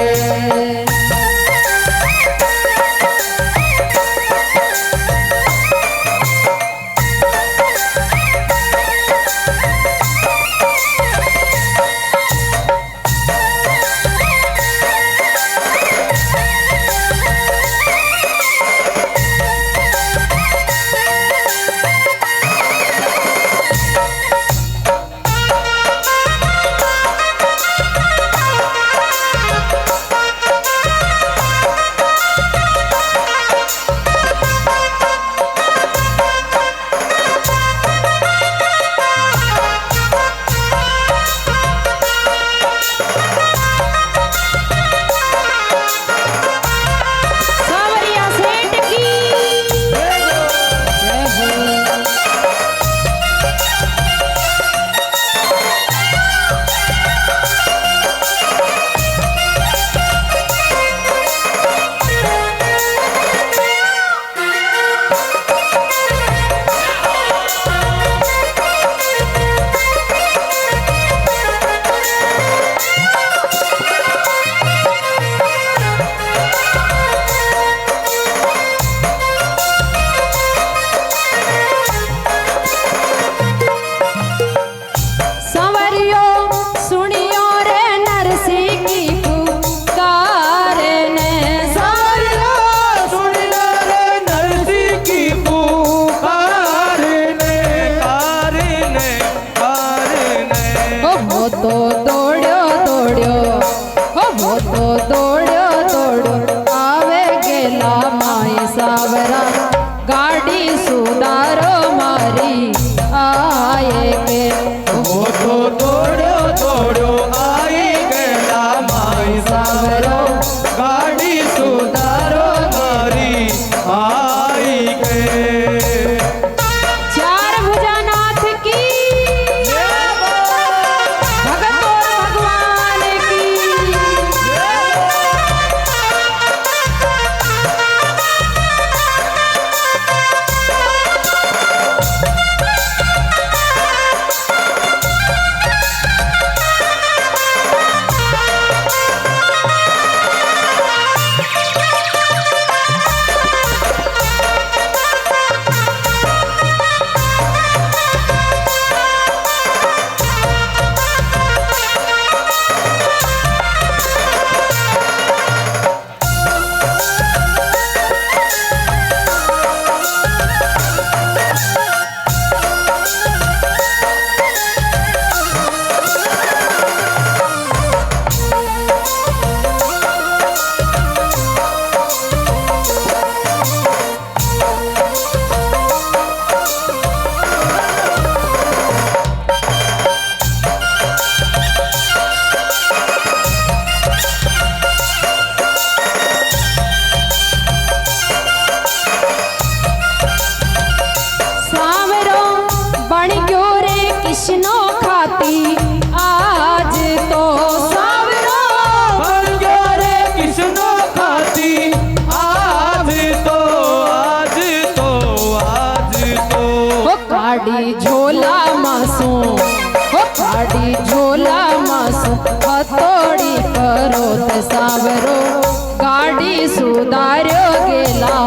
सुधार्यो गेला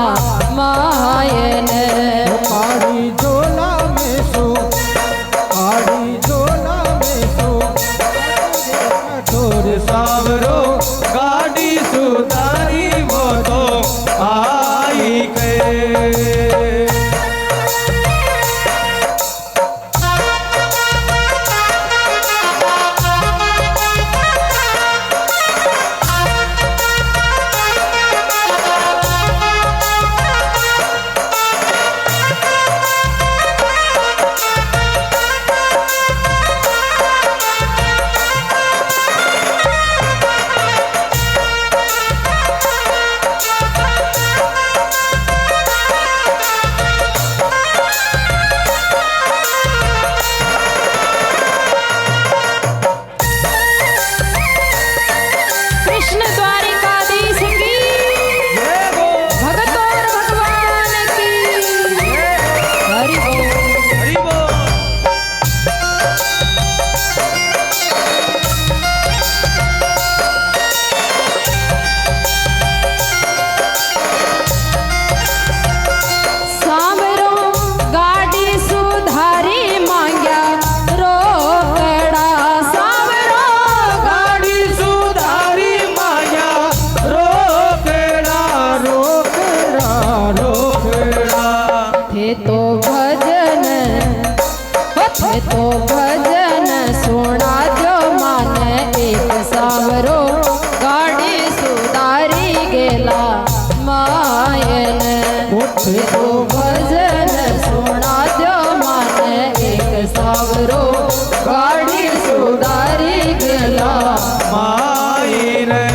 मायन काळी झोला मेसो काळी झोला मेसो कठोर सावरो गाड़ी सुधारी वो तो आई गए कृष्ण द्वारिकाधीश की भगत और भगवान की हरि बोल। सामरो गाड़ी सुधारी मांग्या रोकड़ा सामरो गाड़ी सुधारी माया रोकड़ा रोकड़ा रोकड़ा थे तो भजन सुना जो माने एक सावरो गाड़ी सुधारी गेला मायन थे तो भजन सुना जो माने एक सावरो गाड़ी सुधारी गेला माई रे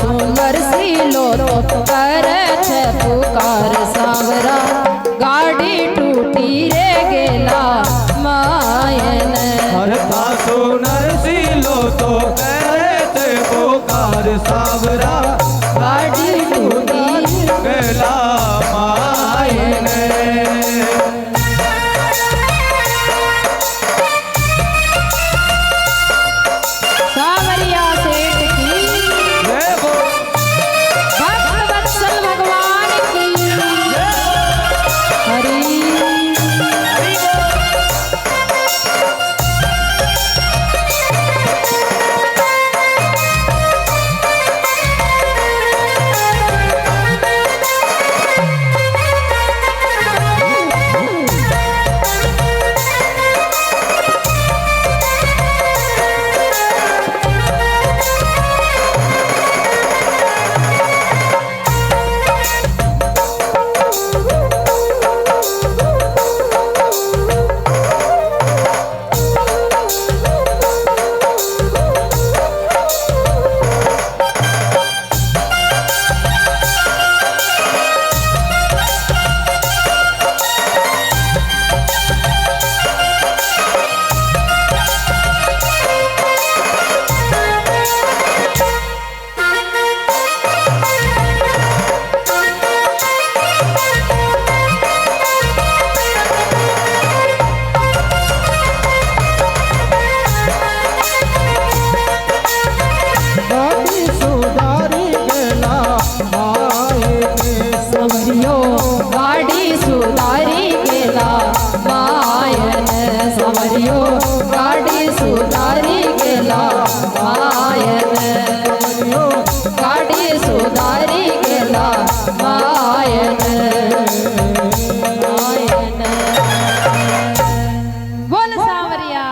सुंदर सीलो तो करे छे पुकार सावरा गाड़ी टूटी रे गेला मायन हरता सोनर सीलो तो करे थे पुकार सावरा गाड़ी टूटी गेला मायन सावरिया सेठ की जय हो भक्त वत्सल भगवान की हरि गाड़ी सुधारी गेला मायने समरियो गाड़ी सुधारी गेला मायन समरियो गाड़ी सुधारी गेला मायन गाड़ी सुधारी गेला मायन मायन बोल सावरिया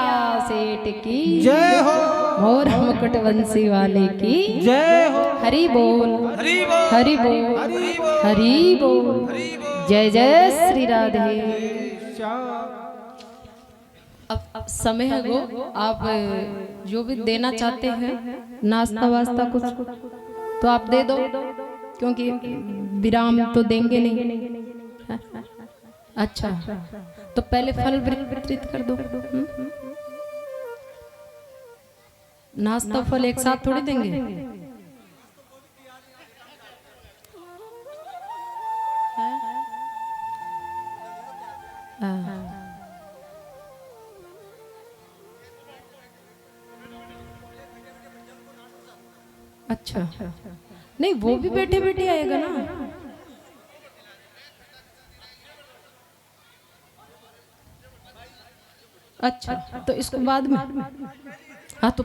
सेठ की जय हो मोर मुकुट वंशी वाले की जय हो हरि बोल हरि बोल हरि बोल हरि बोल जय जय श्री राधे। अब समय है वो आप जो भी देना चाहते हैं नाश्ता वास्ता कुछ तो आप दे दो क्योंकि विराम तो देंगे नहीं। अच्छा तो पहले फल वितरित कर दो। नाश्ता फल एक साथ थोड़ी देंगे। अच्छा नहीं वो भी बैठे बैठे आएगा ना। अच्छा तो इसको बाद में हाँ तो